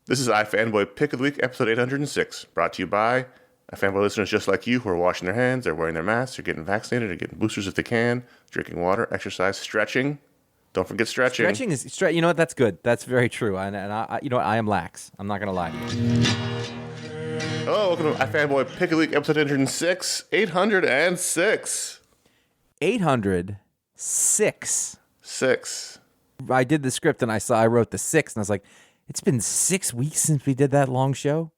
This is iFanboy Pick of the Week, episode 806, brought to you by iFanboy listeners just like you who are washing their hands, they're wearing their masks, they're getting vaccinated, they're getting boosters if they can, drinking water, exercise, stretching. Don't forget stretching. Stretching is, you know what, that's good. That's very true. And I, you know what, I am lax. I'm not going to lie to you. Hello, welcome to iFanboy Pick of the Week, episode 806. 806. 806. Six. I did the script and I wrote the 6 and I was like, it's been 6 weeks since we did that long show.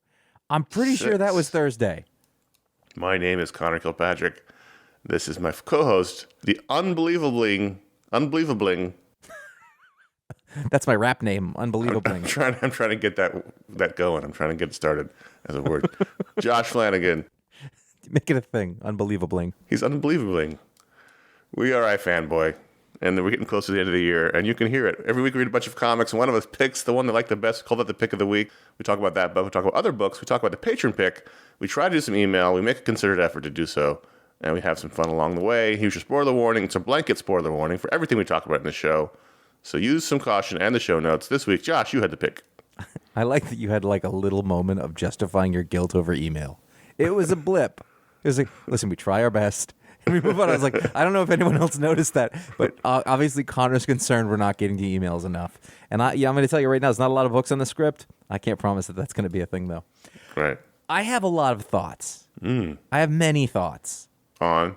I'm pretty sure that was Thursday. My name is Conor Kilpatrick. This is my co-host, the unbelievabling. That's my rap name, Unbelievable. I'm trying to get that going. I'm trying to get it started as a word. Josh Flanagan. Make it a thing, Unbelievable. He's unbelievabling. We are iFanboy, and we're getting close to the end of the year, and you can hear it. Every week we read a bunch of comics, and one of us picks the one they like the best. We call that the pick of the week. We talk about that book. We talk about other books. We talk about the Patron Pick. We try to do some email. We make a concerted effort to do so, and we have some fun along the way. Here's your spoiler warning. It's a blanket spoiler warning for everything we talk about in the show. So use some caution and the show notes. This week, Josh, you had the pick. I like that you had like a little moment of justifying your guilt over email. It was a blip. It was like, listen, we try our best. And we move on. I was like, I don't know if anyone else noticed that. But obviously, Connor's concerned we're not getting to emails enough. And I'm going to tell you right now, there's not a lot of books on the script. I can't promise that that's going to be a thing, though. Right. I have a lot of thoughts. I have many thoughts. On?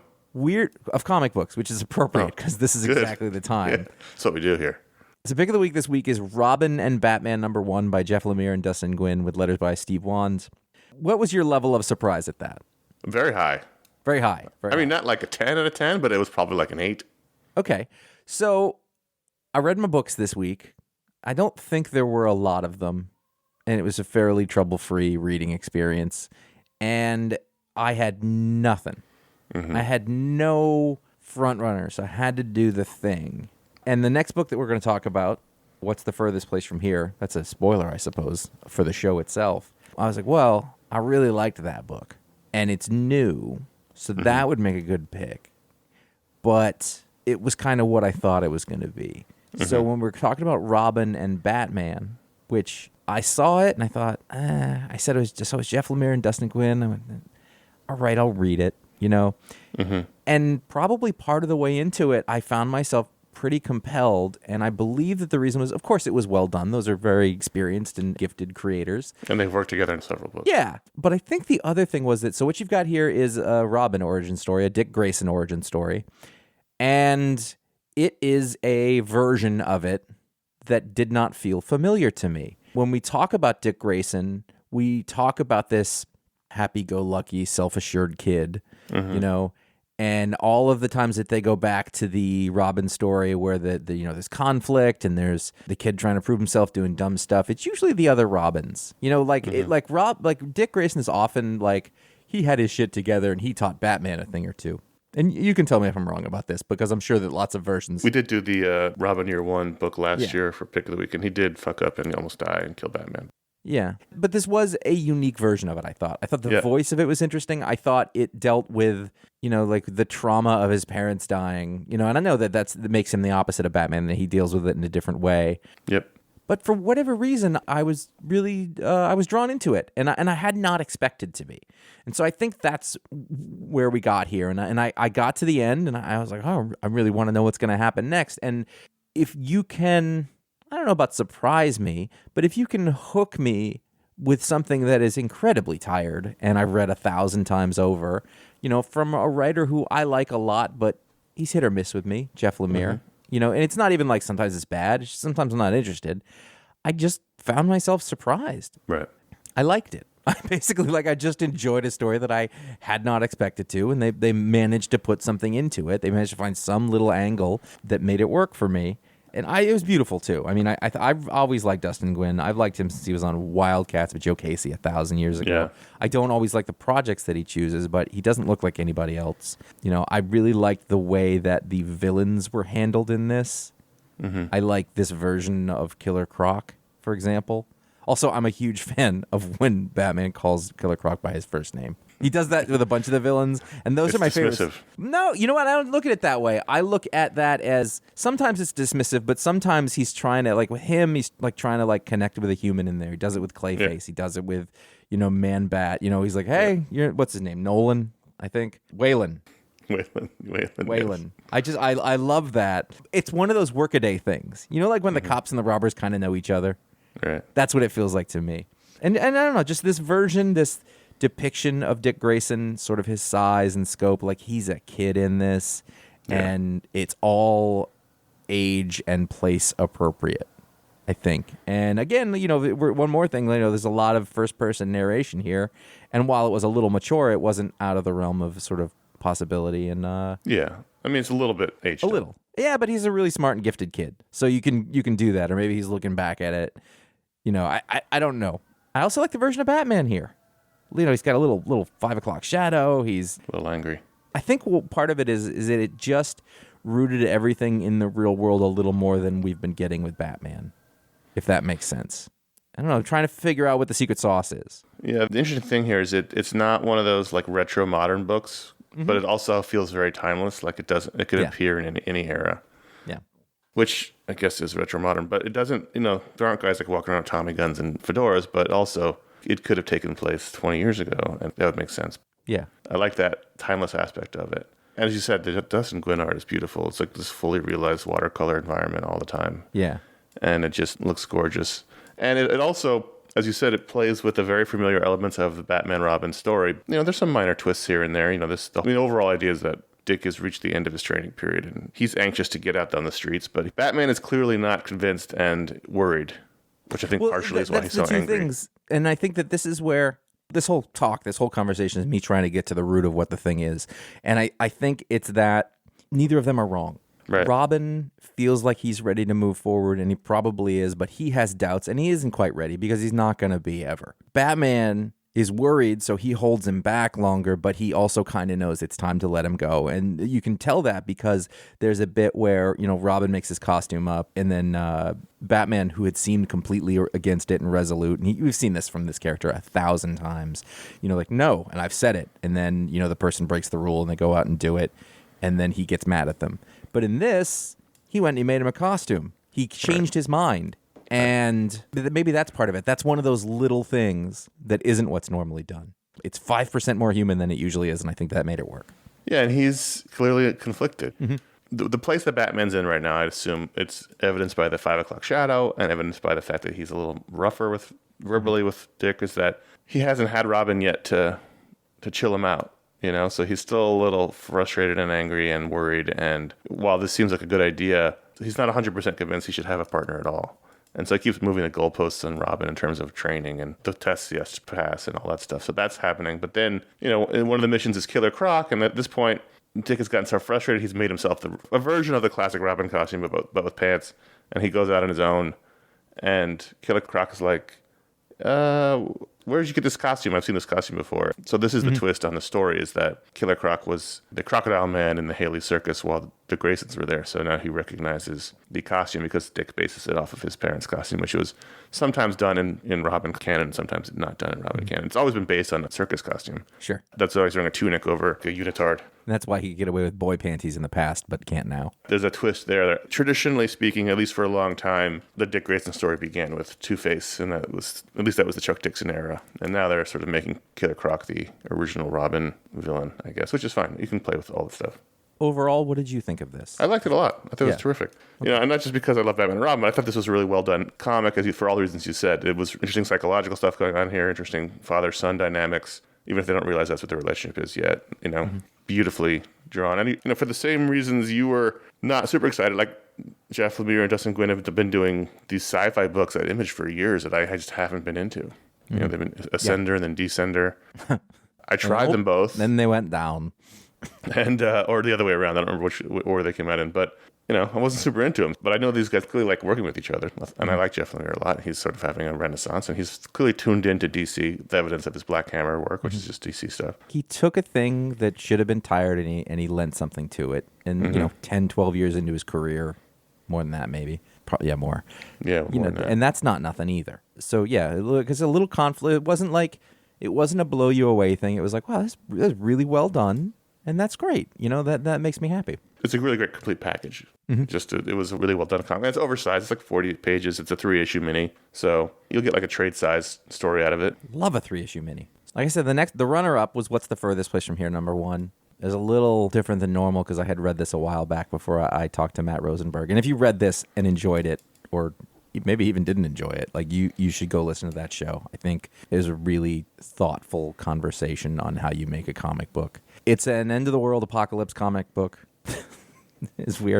Of comic books, which is appropriate because this is exactly the time. Yeah, that's what we do here. So pick of the week this week is Robin and Batman #1 by Jeff Lemire and Dustin Nguyen with letters by Steve Wands. What was your level of surprise at that? Very high. Very high. I mean, not like a 10 out of 10, but it was probably like an 8. Okay. So I read my books this week. I don't think there were a lot of them, and it was a fairly trouble-free reading experience. And I had nothing. I had no front runners. I had to do the thing. And the next book that we're going to talk about, What's the Furthest Place from Here? That's a spoiler, I suppose, for the show itself. I was like, well, I really liked that book. And it's new, so that would make a good pick. But it was kind of what I thought it was going to be. So when we're talking about Robin and Batman, which I saw it and I thought, I said it was Jeff Lemire and Dustin Nguyen. I went, all right, I'll read it. You know, and probably part of the way into it, I found myself pretty compelled, and I believe that the reason was, of course, it was well done. Those are very experienced and gifted creators. And they've worked together in several books. Yeah, but I think the other thing was that, so what you've got here is a Robin origin story, a Dick Grayson origin story, and it is a version of it that did not feel familiar to me. When we talk about Dick Grayson, we talk about this happy-go-lucky, self-assured kid, you know, and all of the times that they go back to the Robin story where the you know, there's conflict and there's the kid trying to prove himself doing dumb stuff, it's usually the other Robins. You know, like like Dick Grayson is often like he had his shit together and he taught Batman a thing or two. And you can tell me if I'm wrong about this because I'm sure that lots of versions. We did do the Robin Year One book last year for Pick of the Week, and he did fuck up and almost die and kill Batman. Yeah, but this was a unique version of it, I thought. I thought the voice of it was interesting. I thought it dealt with, you know, like the trauma of his parents dying, you know, and I know that that makes him the opposite of Batman, that he deals with it in a different way. Yep. But for whatever reason, I was really, I was drawn into it, and I had not expected to be. And so I think that's where we got here. And I got to the end, and I was like, oh, I really want to know what's going to happen next. And if you can, I don't know about surprise me, but if you can hook me with something that is incredibly tired, and I've read 1,000 times over, you know, from a writer who I like a lot, but he's hit or miss with me, Jeff Lemire. You know, and it's not even like sometimes it's bad. It's just sometimes I'm not interested. I just found myself surprised. Right. I liked it. I just enjoyed a story that I had not expected to, and they managed to put something into it. They managed to find some little angle that made it work for me. And it was beautiful, too. I mean, I've always liked Dustin Nguyen. I've liked him since he was on Wildcats with Joe Casey 1,000 years ago. Yeah. I don't always like the projects that he chooses, but he doesn't look like anybody else. You know, I really liked the way that the villains were handled in this. I like this version of Killer Croc, for example. Also, I'm a huge fan of when Batman calls Killer Croc by his first name. He does that with a bunch of the villains, and those are my favorites. No, you know what? I don't look at it that way. I look at that as sometimes it's dismissive, but sometimes he's trying to, like with him, he's like trying to like connect with a human in there. He does it with Clayface. Yeah. He does it with, Man Bat. He's like, hey, what's his name? Nolan, I think. Waylon. Waylon. Yes. I love that. It's one of those workaday things. Like when the cops and the robbers kind of know each other. Right. That's what it feels like to me. And I don't know, just this version, this depiction of Dick Grayson, sort of his size and scope, like he's a kid in this, and it's all age and place appropriate, I think. And again, one more thing, there's a lot of first-person narration here, and while it was a little mature, it wasn't out of the realm of sort of possibility. And yeah, I mean, it's a little bit aged. A little, yeah, but he's a really smart and gifted kid, so you can do that, or maybe he's looking back at it. I don't know. I also like the version of Batman here. He's got a little 5 o'clock shadow. He's a little angry. I think part of it is that it just rooted everything in the real world a little more than we've been getting with Batman, if that makes sense. I don't know. I'm trying to figure out what the secret sauce is. Yeah, the interesting thing here is it's not one of those like retro modern books, but it also feels very timeless. Like it could appear in any era. Yeah. Which I guess is retro modern, but it doesn't, there aren't guys like walking around with Tommy guns and fedoras, but also it could have taken place 20 years ago, and that would make sense. Yeah. I like that timeless aspect of it. And as you said, the Dustin Gwinn art is beautiful. It's like this fully realized watercolor environment all the time. Yeah. And it just looks gorgeous. And it also, as you said, it plays with the very familiar elements of the Batman-Robin story. There's some minor twists here and there. The overall idea is that Dick has reached the end of his training period, and he's anxious to get out on the streets, but Batman is clearly not convinced and worried, which I think partially is why he's so angry. Things. And I think that this is where this whole conversation is me trying to get to the root of what the thing is. And I think it's that neither of them are wrong. Right. Robin feels like he's ready to move forward, and he probably is, but he has doubts, and he isn't quite ready because he's not going to be ever. Batman is worried, so he holds him back longer, but he also kind of knows it's time to let him go. And you can tell that because there's a bit where, Robin makes his costume up, and then Batman, who had seemed completely against it and resolute, and we've seen this from this character 1,000 times, like, no, and I've said it. And then, the person breaks the rule and they go out and do it, and then he gets mad at them. But in this, he went and he made him a costume. He changed his mind. And maybe that's part of it. That's one of those little things that isn't what's normally done. It's 5% more human than it usually is, and I think that made it work. Yeah, and he's clearly conflicted. Mm-hmm. The place that Batman's in right now, I'd assume it's evidenced by the 5 o'clock shadow and evidenced by the fact that he's a little rougher verbally with Dick, is that he hasn't had Robin yet to chill him out. So he's still a little frustrated and angry and worried. And while this seems like a good idea, he's not 100% convinced he should have a partner at all. And so he keeps moving the goalposts on Robin in terms of training and the tests he has to pass and all that stuff. So that's happening. But then, one of the missions is Killer Croc. And at this point, Dick has gotten so frustrated, he's made himself a version of the classic Robin costume, but with pants. And he goes out on his own. And Killer Croc is like, where did you get this costume? I've seen this costume before. So this is the twist on the story, is that Killer Croc was the Crocodile Man in the Haley Circus while the Graysons were there. So now he recognizes the costume because Dick bases it off of his parents' costume, which was sometimes done in Robin canon, sometimes not done in Robin canon. It's always been based on a circus costume. Sure. That's always wearing a tunic over a unitard. And that's why he could get away with boy panties in the past, but can't now. There's a twist there that, traditionally speaking, at least for a long time, the Dick Grayson story began with Two-Face, and that was the Chuck Dixon era. And now they're sort of making Killer Croc the original Robin villain, I guess, which is fine. You can play with all the stuff. Overall, what did you think of this? I liked it a lot. I thought it was terrific. Okay. And not just because I love Batman and Robin, but I thought this was a really well done comic, for all the reasons you said. It was interesting psychological stuff going on here, interesting father-son dynamics, even if they don't realize that's what their relationship is yet, beautifully drawn. And, for the same reasons you were not super excited, like Jeff Lemire and Dustin Gwinn have been doing these sci-fi books at Image for years that I just haven't been into. They've been Ascender and then Descender. I tried them both. Then they went down. And or the other way around. I don't remember which order they came out in, but I wasn't super into them. But I know these guys clearly like working with each other, and I like Jeff Lemire a lot. He's sort of having a renaissance, and he's clearly tuned into DC, the evidence of his Black Hammer work, which is just DC stuff. He took a thing that should have been tired, and he lent something to it. And 10, 12 years into his career, more than that maybe, probably more. Yeah, more than that. And that's not nothing either. So yeah, it's a little conflict. It wasn't like It wasn't a blow you away thing. It was like, wow, that's really well done, and that's great. That makes me happy. It's a really great complete package. It was a really well done comic. It's oversized. It's like 40 pages. It's a 3-issue mini, so you'll get like a trade size story out of it. Love a 3-issue mini. Like I said, the runner up was What's the Furthest Place from Here, #1. It was a little different than normal because I had read this a while back before I talked to Matt Rosenberg. And if you read this and enjoyed it, or maybe even didn't enjoy it, like you should go listen to that show. I think it was a really thoughtful conversation on how you make a comic book. It's an end of the world apocalypse comic book. as we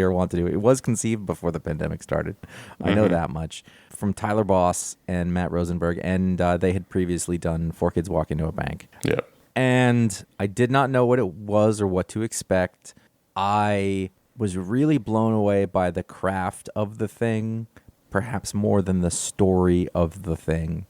are wont to do. It was conceived before the pandemic started. I know that much. From Tyler Boss and Matt Rosenberg, and they had previously done 4 Kids Walk Into a Bank. Yeah. And I did not know what it was or what to expect. I was really blown away by the craft of the thing, perhaps more than the story of the thing.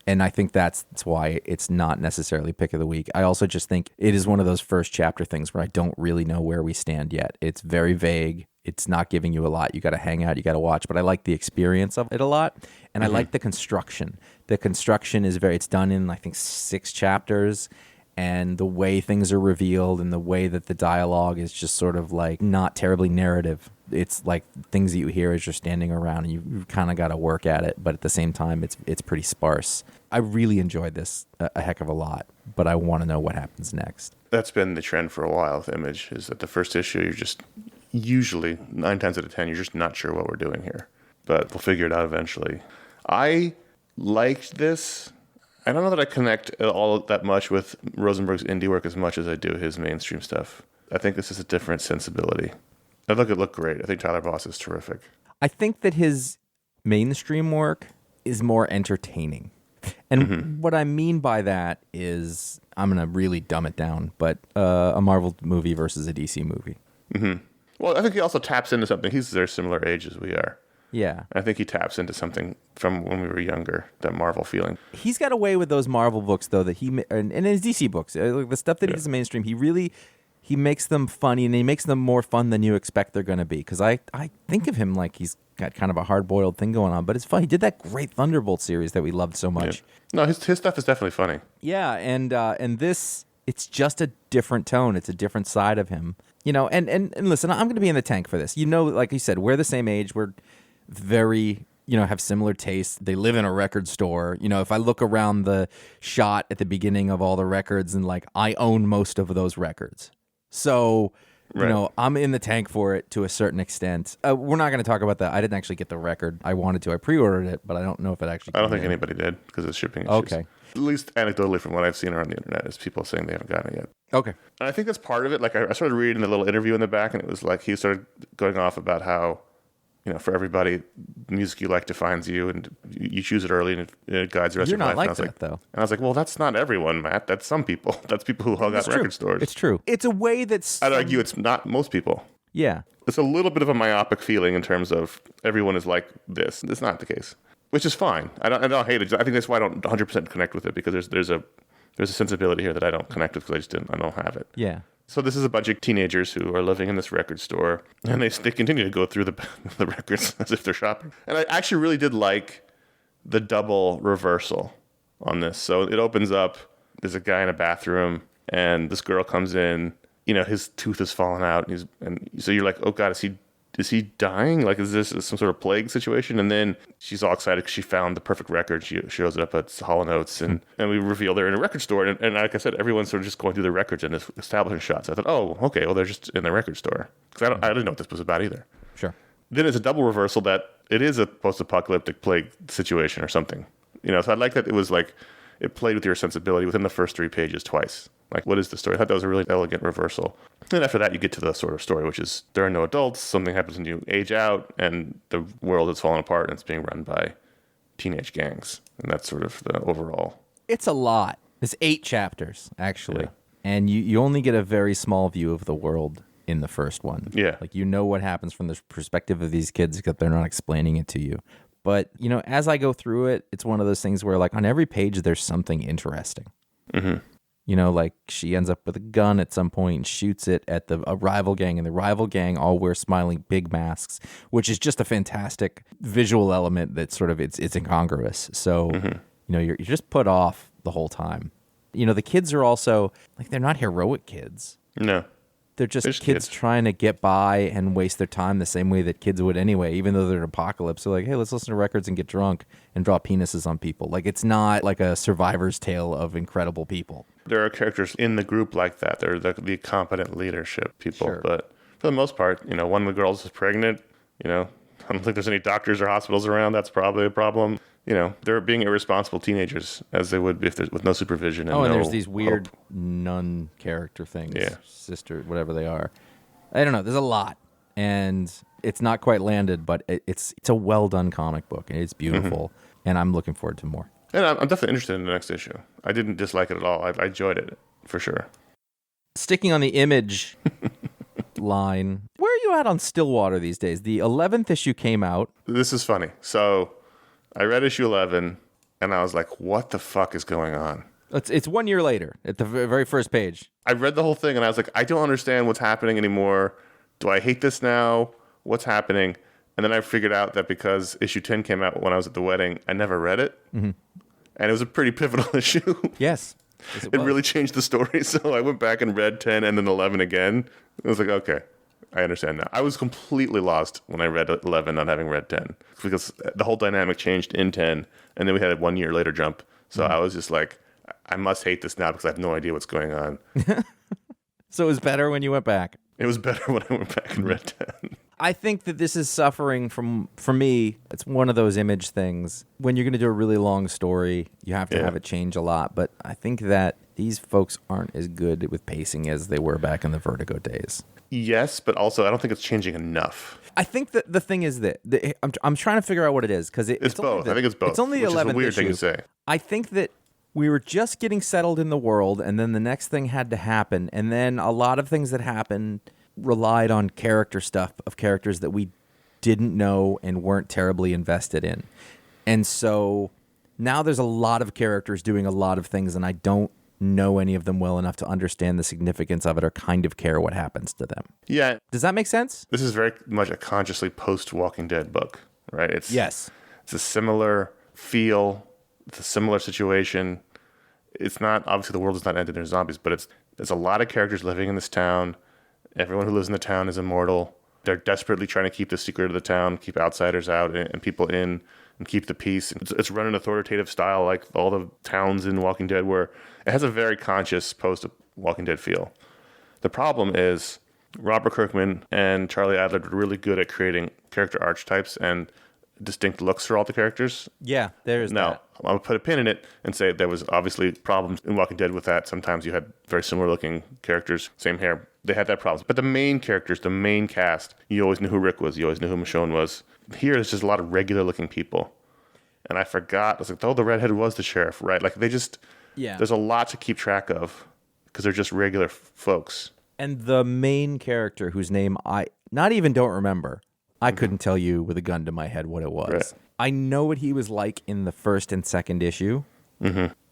And I think that's why it's not necessarily pick of the week. I also just think it is one of those first chapter things where I don't really know where we stand yet. It's very vague. It's not giving you a lot. You got to hang out. You got to watch. But I like the experience of it a lot. And I like the construction. The construction is it's done in, I think, 6 chapters. And the way things are revealed and the way that the dialogue is just sort of like not terribly narrative. It's like things that you hear as you're standing around and you kind of got to work at it. But at the same time, it's pretty sparse. I really enjoyed this a heck of a lot, but I want to know what happens next. That's been the trend for a while with Image, is that the first issue, you're just usually 9 times out of 10, you're just not sure what we're doing here. But we'll figure it out eventually. I liked this. I don't know that I connect all that much with Rosenberg's indie work as much as I do his mainstream stuff. I think this is a different sensibility. I think it looked great. I think Tyler Boss is terrific. I think that his mainstream work is more entertaining. And what I mean by that is, I'm going to really dumb it down, but a Marvel movie versus a DC movie. Well, I think he also taps into something. He's their similar age as we are. Yeah. I think he taps into something from when we were younger, that Marvel feeling. He's got away with those Marvel books, though, that and his DC books, the stuff that he does in mainstream, he makes them funny, and he makes them more fun than you expect they're going to be. Because I think of him like he's got kind of a hard-boiled thing going on, but it's fun. He did that great Thunderbolt series that we loved so much. Yeah. No, his stuff is definitely funny. Yeah, and this, it's just a different tone. It's a different side of him. And listen, I'm going to be in the tank for this. Like you said, we're the same age. We're very, have similar tastes. They live in a record store. If I look around the shot at the beginning of all the records, and like I own most of those records. So, I'm in the tank for it to a certain extent. We're not going to talk about that. I didn't actually get the record. I wanted to. I pre-ordered it, but I don't know if it actually I don't think anybody did because of shipping issues. Okay. At least anecdotally from what I've seen around the internet is people saying they haven't gotten it yet. Okay. And I think that's part of it. Like I started reading the little interview in the back, and it was like he started going off about how, for everybody, music you like defines you, and you choose it early, and it guides the rest of your life. You're not like that, though. And I was like, well, that's not everyone, Matt. That's some people. That's people who hug out record stores. It's true. It's a way that's... I'd argue it's not most people. Yeah. It's a little bit of a myopic feeling in terms of everyone is like this. It's not the case, which is fine. I don't hate it. I think that's why I don't 100% connect with it, because there's a sensibility here that I don't connect with because I don't have it. Yeah. So this is a bunch of teenagers who are living in this record store, and they continue to go through the records as if they're shopping. And I actually really did like the double reversal on this. So it opens up, there's a guy in a bathroom, and this girl comes in, his tooth has fallen out, and so you're like, oh God, is he dying? Like, is this some sort of plague situation? And then she's all excited because she found the perfect record. She shows it up at Hall & Oates, and we reveal they're in a record store. And like I said, everyone's sort of just going through the records and establishing shots. I thought, oh, okay, well, they're just in the record store. Because I didn't know what this was about either. Sure. Then it's a double reversal that it is a post-apocalyptic plague situation or something. So I like that it was like, it played with your sensibility within the first 3 pages twice. Like, what is the story? I thought that was a really elegant reversal. And after that, you get to the sort of story, which is there are no adults, something happens when you age out, and the world is falling apart, and it's being run by teenage gangs. And that's sort of the overall. It's a lot. It's 8 chapters, actually. Yeah. And you only get a very small view of the world in the first one. Yeah. Like, what happens from the perspective of these kids, except they're not explaining it to you. But, as I go through it, it's one of those things where, like, on every page, there's something interesting. Mm-hmm. Like she ends up with a gun at some point and shoots it at a rival gang, and the rival gang all wear smiling big masks, which is just a fantastic visual element that sort of it's incongruous. So, you're just put off the whole time. You know, the kids are also, like, they're not heroic kids. No. They're just kids trying to get by and waste their time the same way that kids would anyway, even though they're an apocalypse. They're like, hey, let's listen to records and get drunk and draw penises on people. Like, it's not like a survivor's tale of incredible people. There are characters in the group like that. They're the competent leadership people. Sure. But for the most part, you know, one of the girls is pregnant. You know, I don't think there's any doctors or hospitals around. That's probably a problem. You know, they're being irresponsible teenagers, as they would be if there's with no supervision. And and no there's these weird hope. nun character things. Yeah. Sister, whatever they are. I don't know. There's a lot. And it's not quite landed, but it's a well-done comic book, and it's beautiful. And I'm looking forward to more. And I'm definitely interested in the next issue. I didn't dislike it at all. I enjoyed it, for sure. Sticking on the Image line, where are you at on Stillwater these days? The 11th issue came out. This is funny. So I read issue 11, and I was like, what the fuck is going on? It's 1 year later at the very first page. I read the whole thing, and I was like, I don't understand what's happening anymore. Do I hate this now? What's happening? And then I figured out that because issue 10 came out when I was at the wedding, I never read it. And it was a pretty pivotal issue. Yes. It really changed the story. So I went back and read 10 and then 11 again. I was like, okay, I understand now. I was completely lost when I read 11 not having read 10 because the whole dynamic changed in 10, and then we had a 1 year later jump. So I was just like, I must hate this now because I have no idea what's going on. So it was better when you went back. It was better when I went back and read 10. I think that this is suffering from, for me, it's one of those Image things. When you're going to do a really long story, you have to have it change a lot. But I think that these folks aren't as good with pacing as they were back in the Vertigo days. Yes, but also I don't think it's changing enough. I think that the thing is that I'm trying to figure out what it is because It's both. I think it's both. It's only which 11th is a weird issue. thing to say. I think that we were just getting settled in the world, and then the next thing had to happen, and then a lot of things that happened relied on character stuff of characters that we didn't know and weren't terribly invested in. And so now there's a lot of characters doing a lot of things, and I don't know any of them well enough to understand the significance of it or kind of care what happens to them. Yeah. Does that make sense? This is very much a consciously post-Walking Dead book, right? It's a similar feel. It's a similar situation. It's not, obviously the world is not ended, there's zombies, but there's a lot of characters living in this town. Everyone who lives in the town is immortal. They're desperately trying to keep the secret of the town, keep outsiders out and people in, and keep the peace. It's run an authoritative style like all the towns in Walking Dead, where it has a very conscious post-Walking Dead feel. The problem is Robert Kirkman and Charlie Adler are really good at creating character archetypes and distinct looks for all the characters. Yeah, there's now, that. I'm going to put a pin in it and say there was obviously problems in Walking Dead with that. Sometimes you had very similar looking characters, same hair. They had that problem. But the main characters, the main cast, you always knew who Rick was. You always knew who Michonne was. Here, there's just a lot of regular looking people. And I forgot. I was like, oh, the redhead was the sheriff, right? Like, there's a lot to keep track of because they're just regular folks. And the main character whose name I not even don't remember, I couldn't tell you with a gun to my head what it was. Right. I know what he was like in the first and second issue,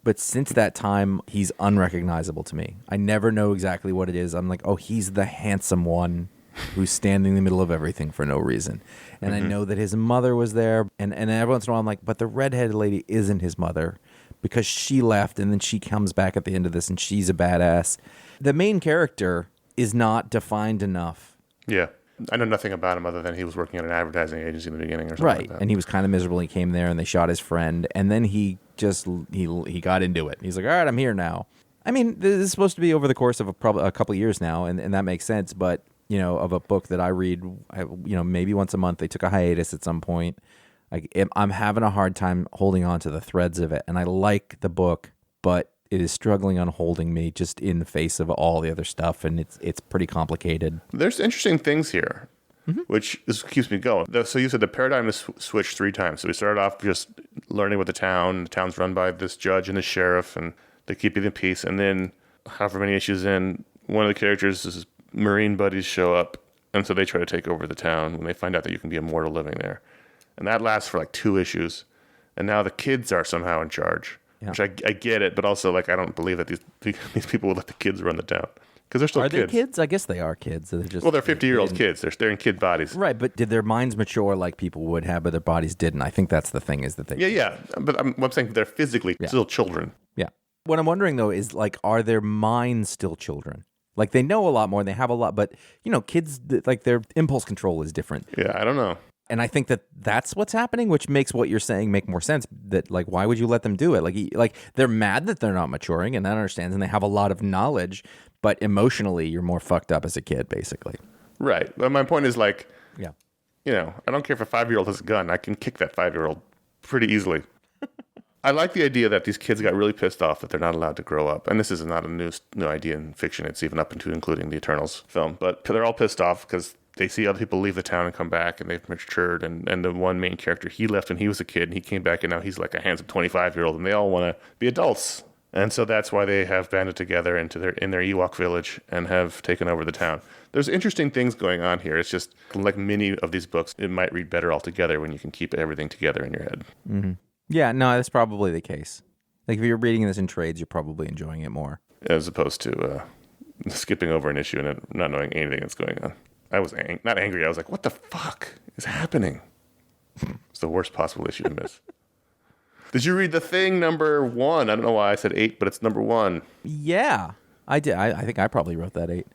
but since that time, he's unrecognizable to me. I never know exactly what it is. I'm like, oh, he's the handsome one who's standing in the middle of everything for no reason. And I know that his mother was there, and every once in a while I'm like, but the redheaded lady isn't his mother because she left, and then she comes back at the end of this, and she's a badass. The main character is not defined enough. Yeah. I know nothing about him other than he was working at an advertising agency in the beginning or something Right, like that. and he was kind of miserable. He came there, and they shot his friend, and then he got into it. He's like, all right, I'm here now. I mean, this is supposed to be over the course of a couple of years now, and that makes sense, but, you know, of a book that I read, maybe once a month. They took a hiatus at some point. I'm having a hard time holding on to the threads of it, and I like the book, but it is struggling on holding me just in the face of all the other stuff, and it's pretty complicated. There's interesting things here, which keeps me going. So you said the paradigm has switched 3 times. So we started off just learning about the town. The town's run by this judge and the sheriff, and they keep you in peace. And then, however many issues in, one of the characters' Marine buddies show up, and so they try to take over the town when they find out that you can be immortal living there. And that lasts for like 2 issues. And now the kids are somehow in charge. Yeah. Which I get it, but also like I don't believe that these people would let the kids run the town because they're still kids. Are they kids? I guess they are kids. They're just they're 50-year-old kids. They're in kid bodies, right? But did their minds mature like people would have, but their bodies didn't? I think that's the thing is that they But I'm saying they're physically still children. Yeah, What I'm wondering, though, is like, are their minds still children? Like, they know a lot more and they have a lot, but, kids, like, their impulse control is different. Yeah, I don't know. And I think that that's what's happening, which makes what you're saying make more sense. That, like, why would you let them do it? Like they're mad that they're not maturing, and that understands, and they have a lot of knowledge, but emotionally, you're more fucked up as a kid, basically. Right. But my point is, like, Yeah. I don't care if a 5-year-old has a gun. I can kick that 5-year-old pretty easily. I like the idea that these kids got really pissed off that they're not allowed to grow up. And this is not a new idea in fiction. It's even up into including the Eternals film. But they're all pissed off because they see other people leave the town and come back, and they've matured. And the one main character, he left when he was a kid, and he came back, and now he's like a handsome 25-year-old, and they all want to be adults. And so that's why they have banded together in their Ewok village and have taken over the town. There's interesting things going on here. It's just like many of these books, it might read better altogether when you can keep everything together in your head. Mm-hmm. Yeah, no, that's probably the case. Like, if you're reading this in trades, you're probably enjoying it more. As opposed to skipping over an issue and not knowing anything that's going on. I was not angry. I was like, what the fuck is happening? It's the worst possible issue to miss. Did you read The Thing #1? I don't know why I said 8, but it's #1. Yeah, I did. I think I probably wrote that 8.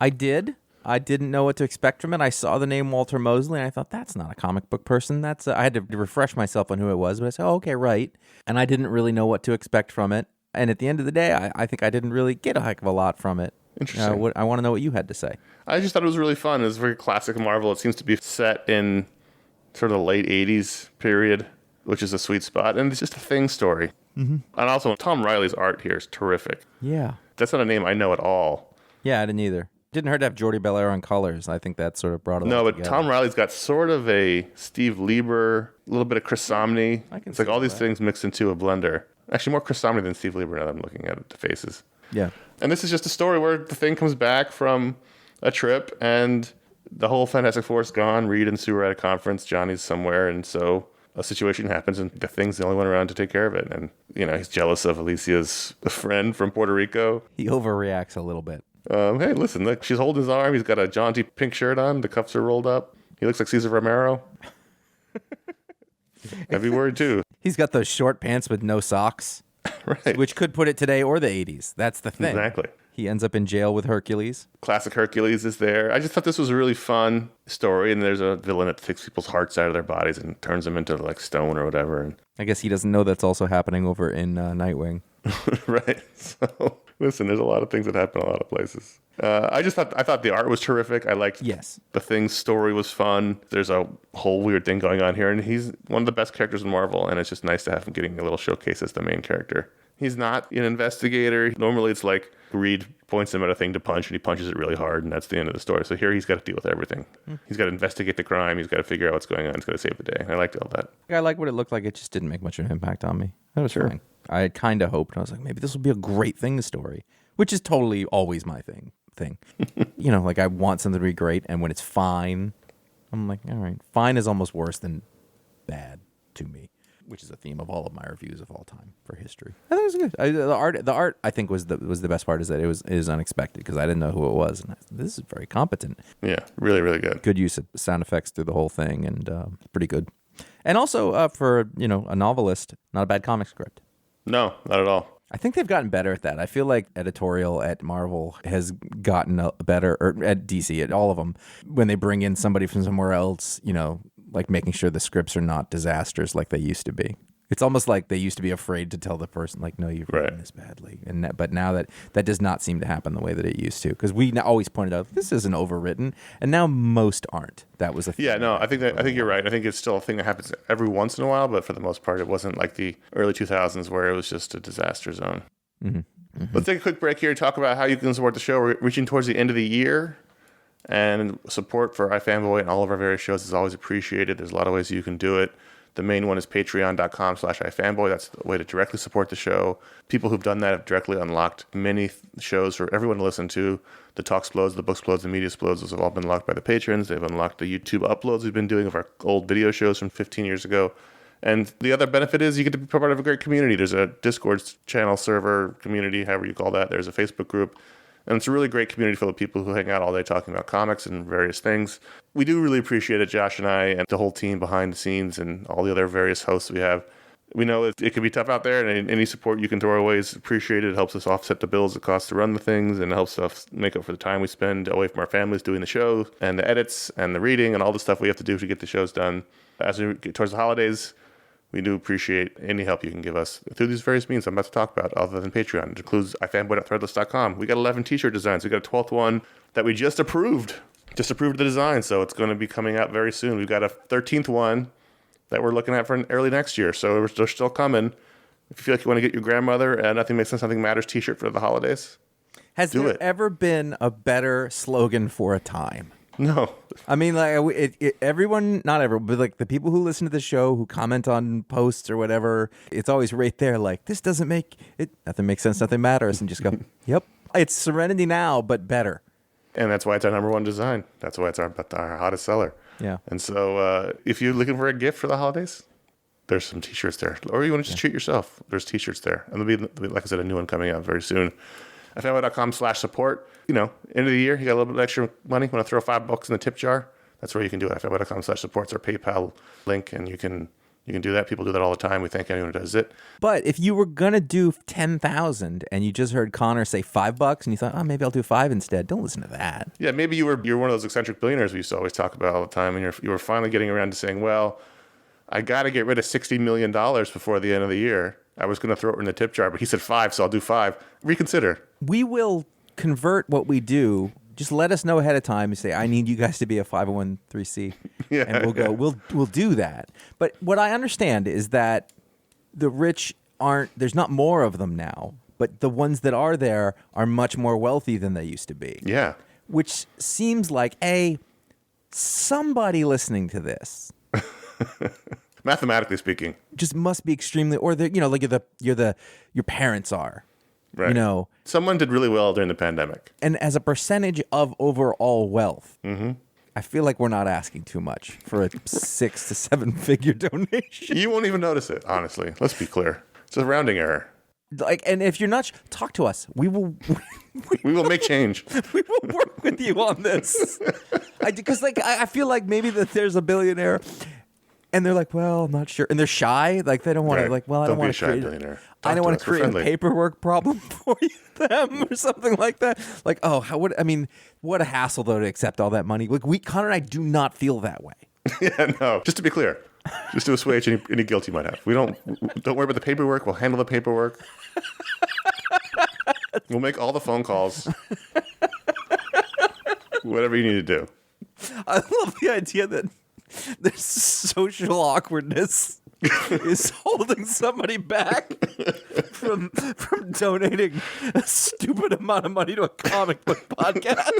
I did. I didn't know what to expect from it. I saw the name Walter Mosley, and I thought, that's not a comic book person. I had to refresh myself on who it was, but I said, oh, okay, right. And I didn't really know what to expect from it. And at the end of the day, I think I didn't really get a heck of a lot from it. Interesting. I want to know what you had to say. I just thought it was really fun. It was very classic Marvel. It seems to be set in sort of the late 80s period, which is a sweet spot. And it's just a Thing story. Mm-hmm. And also, Tom Riley's art here is terrific. Yeah. That's not a name I know at all. Yeah, I didn't either. Didn't hurt to have Jordi Belair on colors. I think that sort of brought it all together. Tom Riley's got sort of a Steve Lieber, a little bit of Chris Samnee. It's like all these things mixed into a blender. Actually, more Chris Samnee than Steve Lieber now that I'm looking at the faces. Yeah. And this is just a story where the Thing comes back from a trip and the whole Fantastic Four is gone. Reed and Sue are at a conference. Johnny's somewhere. And so a situation happens and the Thing's the only one around to take care of it. And, he's jealous of Alicia's friend from Puerto Rico. He overreacts a little bit. Hey, listen, look, she's holding his arm. He's got a jaunty pink shirt on. The cuffs are rolled up. He looks like Cesar Romero. I'd be worried, too. He's got those short pants with no socks. Right. Which could put it today or the 80s. That's the thing. Exactly. He ends up in jail with Hercules. Classic Hercules is there. I just thought this was a really fun story, and there's a villain that takes people's hearts out of their bodies and turns them into, like, stone or whatever. And I guess he doesn't know that's also happening over in Nightwing. Right. So, listen, there's a lot of things that happen in a lot of places. I thought the art was terrific. I liked the Thing's story was fun. There's a whole weird thing going on here, and he's one of the best characters in Marvel, and it's just nice to have him getting a little showcase as the main character. He's not an investigator. Normally it's like Reed points him at a thing to punch, and he punches it really hard, and that's the end of the story. So here he's got to deal with everything. He's got to investigate the crime. He's got to figure out what's going on. He's got to save the day. And I liked all that. I like what it looked like. It just didn't make much of an impact on me. That was fine. I kind of hoped. I was like, maybe this will be a great Thing story, which is totally always my thing. Like, I want something to be great, and when it's fine, I'm like, all right. Fine is almost worse than bad to me, which is a theme of all of my reviews of all time for history. I think it was good. The art I think was the best part, is that it is unexpected, because I didn't know who it was, and this is very competent. Yeah, really, really good. Good use of sound effects through the whole thing, and pretty good. And also for a novelist, not a bad comic script. No, not at all. I think they've gotten better at that. I feel like editorial at Marvel has gotten better, or at DC, at all of them, when they bring in somebody from somewhere else, like making sure the scripts are not disasters like they used to be. It's almost like they used to be afraid to tell the person, like, no, you've written this badly. But now that does not seem to happen the way that it used to. Because we always pointed out, this isn't overwritten. And now most aren't. That was a thing. Yeah, no, I think you're right. I think it's still a thing that happens every once in a while. But for the most part, it wasn't like the early 2000s where it was just a disaster zone. Mm-hmm. Mm-hmm. Let's take a quick break here to talk about how you can support the show. We're reaching towards the end of the year. And support for iFanboy and all of our various shows is always appreciated. There's a lot of ways you can do it. The main one is patreon.com/iFanboy. That's the way to directly support the show. People who've done that have directly unlocked many shows for everyone to listen to. The Talk Explodes, the Book Explodes, the Media Explodes, those have all been unlocked by the patrons. They've unlocked the YouTube uploads we've been doing of our old video shows from 15 years ago. And the other benefit is you get to be part of a great community. There's a Discord channel, server, community, however you call that. There's a Facebook group. And it's a really great community full of people who hang out all day talking about comics and various things. We do really appreciate it, Josh and I, and the whole team behind the scenes and all the other various hosts we have. We know it can be tough out there, and any support you can throw our way is appreciated. It helps us offset the bills it costs to run the things, and it helps us make up for the time we spend away from our families doing the show and the edits and the reading and all the stuff we have to do to get the shows done. As we get towards the holidays, we do appreciate any help you can give us through these various means I'm about to talk about, other than Patreon. It includes iFanboy.threadless.com. We got 11 t-shirt designs. We got a 12th one that we just approved. Just approved the design, so it's going to be coming out very soon. We've got a 13th one that we're looking at for early next year, so they're still coming. If you feel like you want to get your grandmother a Nothing Makes Sense, Nothing Matters t-shirt for the holidays, Has there ever been a better slogan for a time? No. I mean, like everyone, not everyone, but like the people who listen to the show, who comment on posts or whatever, it's always right there. Like, this doesn't make it. Nothing makes sense. Nothing matters, and just go, yep. It's Serenity Now, but better. And that's why it's our number one design. That's why it's our hottest seller. Yeah. And so if you're looking for a gift for the holidays, there's some t-shirts there. Or you want to just treat yourself, there's t-shirts there. And there'll be, like I said, a new one coming out very soon. iFanboy.com/support. End of the year, you got a little bit of extra money. Want to throw $5 in the tip jar? That's where you can do it. iFanboy.com/support. It's our PayPal link, and you can do that. People do that all the time. We thank anyone who does it. But if you were gonna do 10,000 and you just heard Conor say $5 and you thought, oh, maybe I'll do 5 instead, don't listen to that. Yeah, maybe you're one of those eccentric billionaires we used to always talk about all the time, and you were finally getting around to saying, well, I got to get rid of $60 million before the end of the year. I was going to throw it in the tip jar, but he said 5, so I'll do 5. Reconsider. We will convert what we do. Just let us know ahead of time and say, I need you guys to be a 501c. Yeah, and we'll go, we'll do that. But what I understand is that the rich there's not more of them now, but the ones that are there are much more wealthy than they used to be. Yeah. Which seems like, somebody listening to this, mathematically speaking, just must be extremely, or your parents are. Right. Someone did really well during the pandemic. And as a percentage of overall wealth, I feel like we're not asking too much for a 6 to 7 figure donation. You won't even notice it, honestly. Let's be clear. It's a rounding error. And if you're not, talk to us. We will make change. We will work with you on this. Because I feel like maybe that there's a billionaire and they're like, well, I'm not sure. And they're shy. Like, they don't want to, I don't want to create billionaire. I don't want to create a paperwork problem for them or something like that. Like, what a hassle, though, to accept all that money. Like, Conor and I do not feel that way. Yeah, no. Just to be clear, just to assuage any guilt you might have. We don't worry about the paperwork. We'll handle the paperwork. We'll make all the phone calls. Whatever you need to do. I love the idea that there's social awkwardness is holding somebody back from donating a stupid amount of money to a comic book podcast.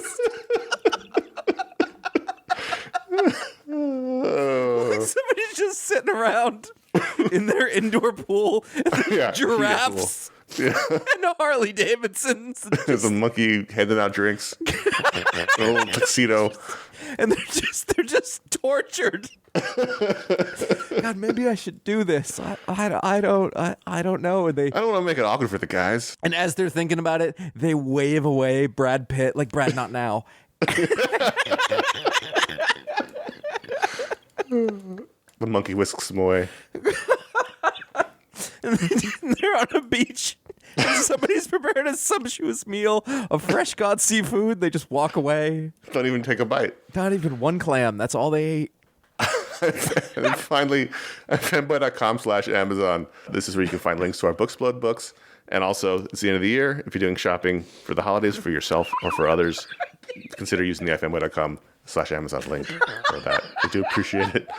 Like somebody's just sitting around in their indoor pool, giraffes and Harley Davidsons. There's a monkey handing out drinks, a little tuxedo, and they're just tortured. God, maybe I should do this. I don't know. And I don't want to make it awkward for the guys. And as they're thinking about it, they wave away Brad Pitt, like Brad, not now. The monkey whisks them away. And they're on a beach. And somebody's prepared a sumptuous meal of fresh caught seafood. They just walk away. Don't even take a bite. Not even one clam. That's all they ate. And then finally, fanboy.com/Amazon. This is where you can find links to our Booksplode books. And also, it's the end of the year. If you're doing shopping for the holidays for yourself or for others, consider using the ifanboy.com/Amazon link for that. I do appreciate it.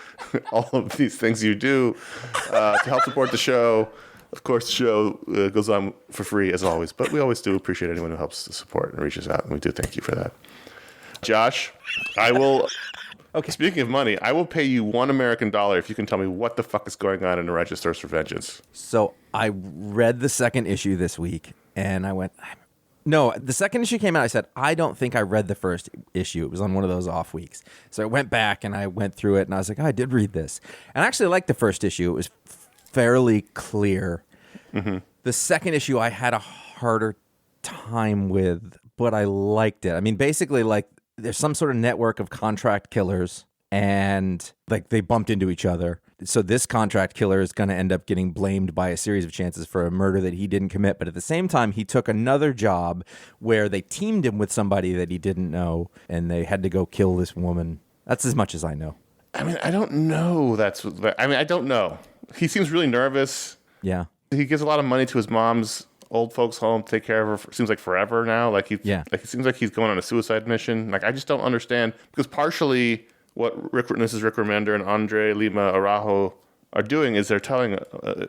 All of these things you do to help support the show. Of course, the show goes on for free, as always. But we always do appreciate anyone who helps to support and reaches out. And we do thank you for that. Josh, I will... Okay. Speaking of money, I will pay you $1 American if you can tell me what the fuck is going on in The Righteous Thirst for Vengeance. So I read the second issue this week, and I went, no, the second issue came out. I said, I don't think I read the first issue. It was on one of those off weeks. So I went back and I went through it, and I was like, I did read this. And I actually liked the first issue. It was fairly clear. Mm-hmm. The second issue I had a harder time with, but I liked it. I mean, basically, like, there's some sort of network of contract killers, and like they bumped into each other, So this contract killer is going to end up getting blamed by a series of chances for a murder that he didn't commit. But at the same time, he took another job where they teamed him with somebody that he didn't know, and they had to go kill this woman. That's as much as I know. I mean, I don't know. I don't know. He seems really nervous. Yeah. He gives a lot of money to his mom's old folks home to take care of her. Seems like forever now. Like it seems like he's going on a suicide mission. Like I just don't understand, because partially what Mrs. Rick Remender and Andre Lima Araujo are doing is they're telling.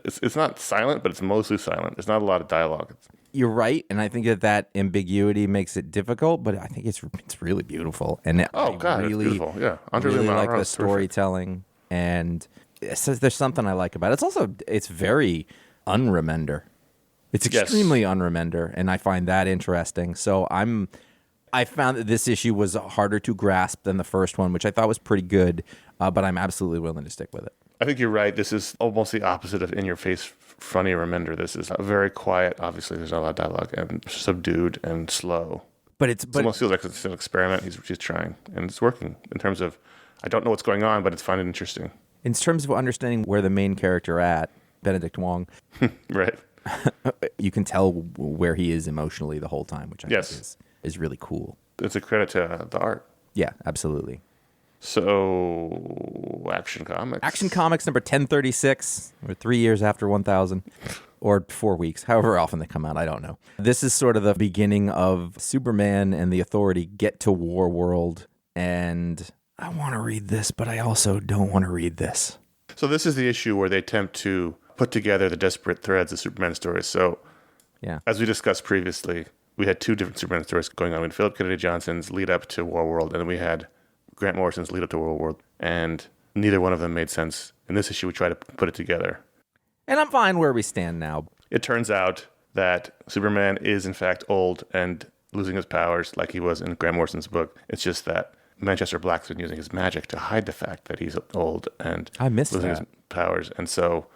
It's not silent, but it's mostly silent. There's not a lot of dialogue. You're right, and I think that ambiguity makes it difficult, but I think it's really beautiful. And it's beautiful. Yeah, Andre Lima like the storytelling, and there's something I like about it. It's very un-Remender. It's extremely un-Remender, and I find that interesting. So I found that this issue was harder to grasp than the first one, which I thought was pretty good, but I'm absolutely willing to stick with it. I think you're right. This is almost the opposite of in-your-face, funny Remender. This is very quiet. Obviously, there's not a lot of dialogue, and subdued and slow. But it almost feels like it's an experiment he's trying, and it's working in terms of, I don't know what's going on, but it's fun and interesting. In terms of understanding where the main character at, Benedict Wong, right? You can tell where he is emotionally the whole time, which I think is really cool. It's a credit to the art. Yeah, absolutely. So, Action Comics. Action Comics number 1036, or 3 years after 1000, or 4 weeks, however often they come out, I don't know. This is sort of the beginning of Superman and the Authority get to War World, and I want to read this, but I also don't want to read this. So this is the issue where they attempt to put together the disparate threads of Superman stories. So, as we discussed previously, we had two different Superman stories going on. We had Philip Kennedy Johnson's lead up to War World, and then we had Grant Morrison's lead up to War World, and neither one of them made sense. In this issue, we try to put it together. And I'm fine where we stand now. It turns out that Superman is, in fact, old and losing his powers like he was in Grant Morrison's book. It's just that Manchester Black's been using his magic to hide the fact that he's old and losing his powers. And so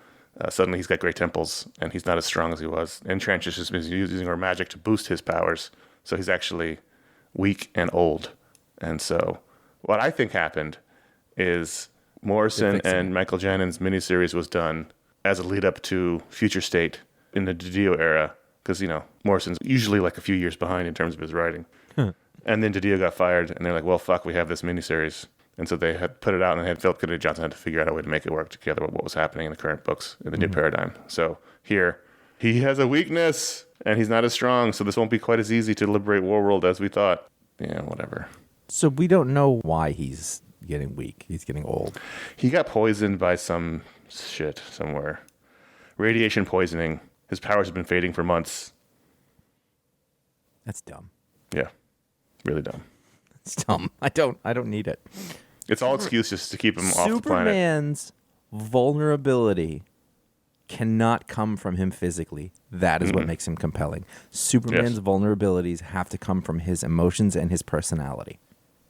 suddenly he's got great temples, and he's not as strong as he was. And Tranch has just been using her magic to boost his powers. So he's actually weak and old. And so what I think happened is Morrison and Michael Jannon's miniseries was done as a lead up to Future State in the DiDio era, because, Morrison's usually like a few years behind in terms of his writing. And then DiDio got fired, and they're like, well, fuck, we have this miniseries. And so they had put it out, and had Philip Kennedy Johnson had to figure out a way to make it work together with what was happening in the current books in the new paradigm. So here, he has a weakness, and he's not as strong, so this won't be quite as easy to liberate Warworld as we thought. Yeah, whatever. So we don't know why he's getting weak. He's getting old. He got poisoned by some shit somewhere. Radiation poisoning. His powers have been fading for months. That's dumb. Yeah. Really dumb. It's dumb. I don't need it. It's all excuses to keep him off the planet. Superman's vulnerability cannot come from him physically. That is what makes him compelling. Superman's vulnerabilities have to come from his emotions and his personality,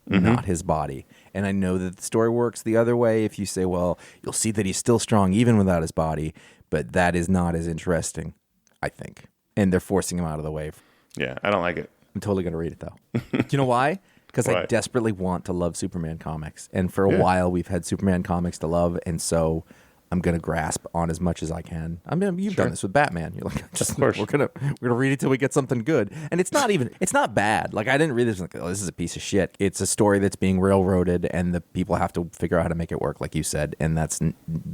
not his body. And I know that the story works the other way if you say, well, you'll see that he's still strong even without his body, but that is not as interesting, I think. And they're forcing him out of the way. Yeah, I don't like it. I'm totally going to read it, though. Do you know why? Because I desperately want to love Superman comics. And for a while, we've had Superman comics to love, and so I'm going to grasp on as much as I can. I mean, you've done this with Batman. You're like, of course. we're gonna read it till we get something good. And it's not bad. Like, I didn't read this like, oh, this is a piece of shit. It's a story that's being railroaded, and the people have to figure out how to make it work, like you said, and that's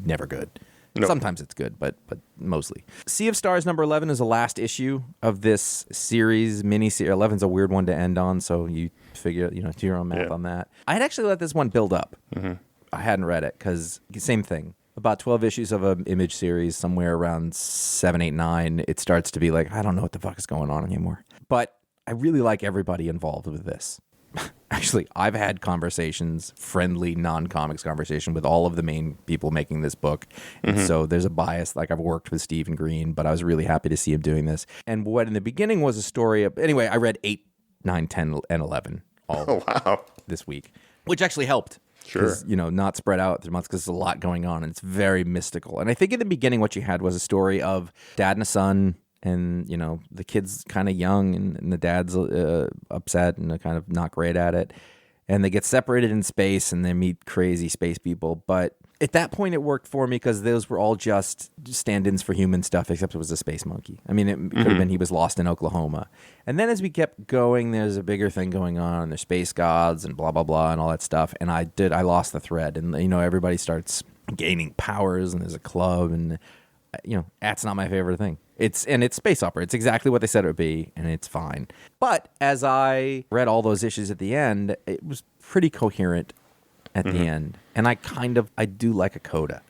never good. No. Sometimes it's good, but mostly. Sea of Stars number 11 is the last issue of this series, mini-series. 11's a weird one to end on, so you figure, do your own math on that. I had actually let this one build up. I hadn't read it, because same thing. About 12 issues of an Image series, somewhere around 7, 8, 9, it starts to be like, I don't know what the fuck is going on anymore. But I really like everybody involved with this. Actually, I've had conversations, friendly, non-comics conversation with all of the main people making this book. And so there's a bias. Like, I've worked with Stephen Green, but I was really happy to see him doing this. And what in the beginning was a story of... Anyway, I read 8, 9, 10, and 11 all this week, which actually helped. Sure. Not spread out through months because there's a lot going on, and it's very mystical. And I think in the beginning what you had was a story of dad and a son, and, the kid's kind of young, and the dad's upset and kind of not great at it. And they get separated in space, and they meet crazy space people. But At that point, it worked for me because those were all just stand-ins for human stuff, except it was a space monkey. I mean, it could have been he was lost in Oklahoma. And then as we kept going, there's a bigger thing going on. There's space gods and blah, blah, blah, and all that stuff. And I lost the thread. And, everybody starts gaining powers, and there's a club, and, that's not my favorite thing. It's space opera. It's exactly what they said it would be, and it's fine. But as I read all those issues at the end, it was pretty coherent at the end. And I do like a coda.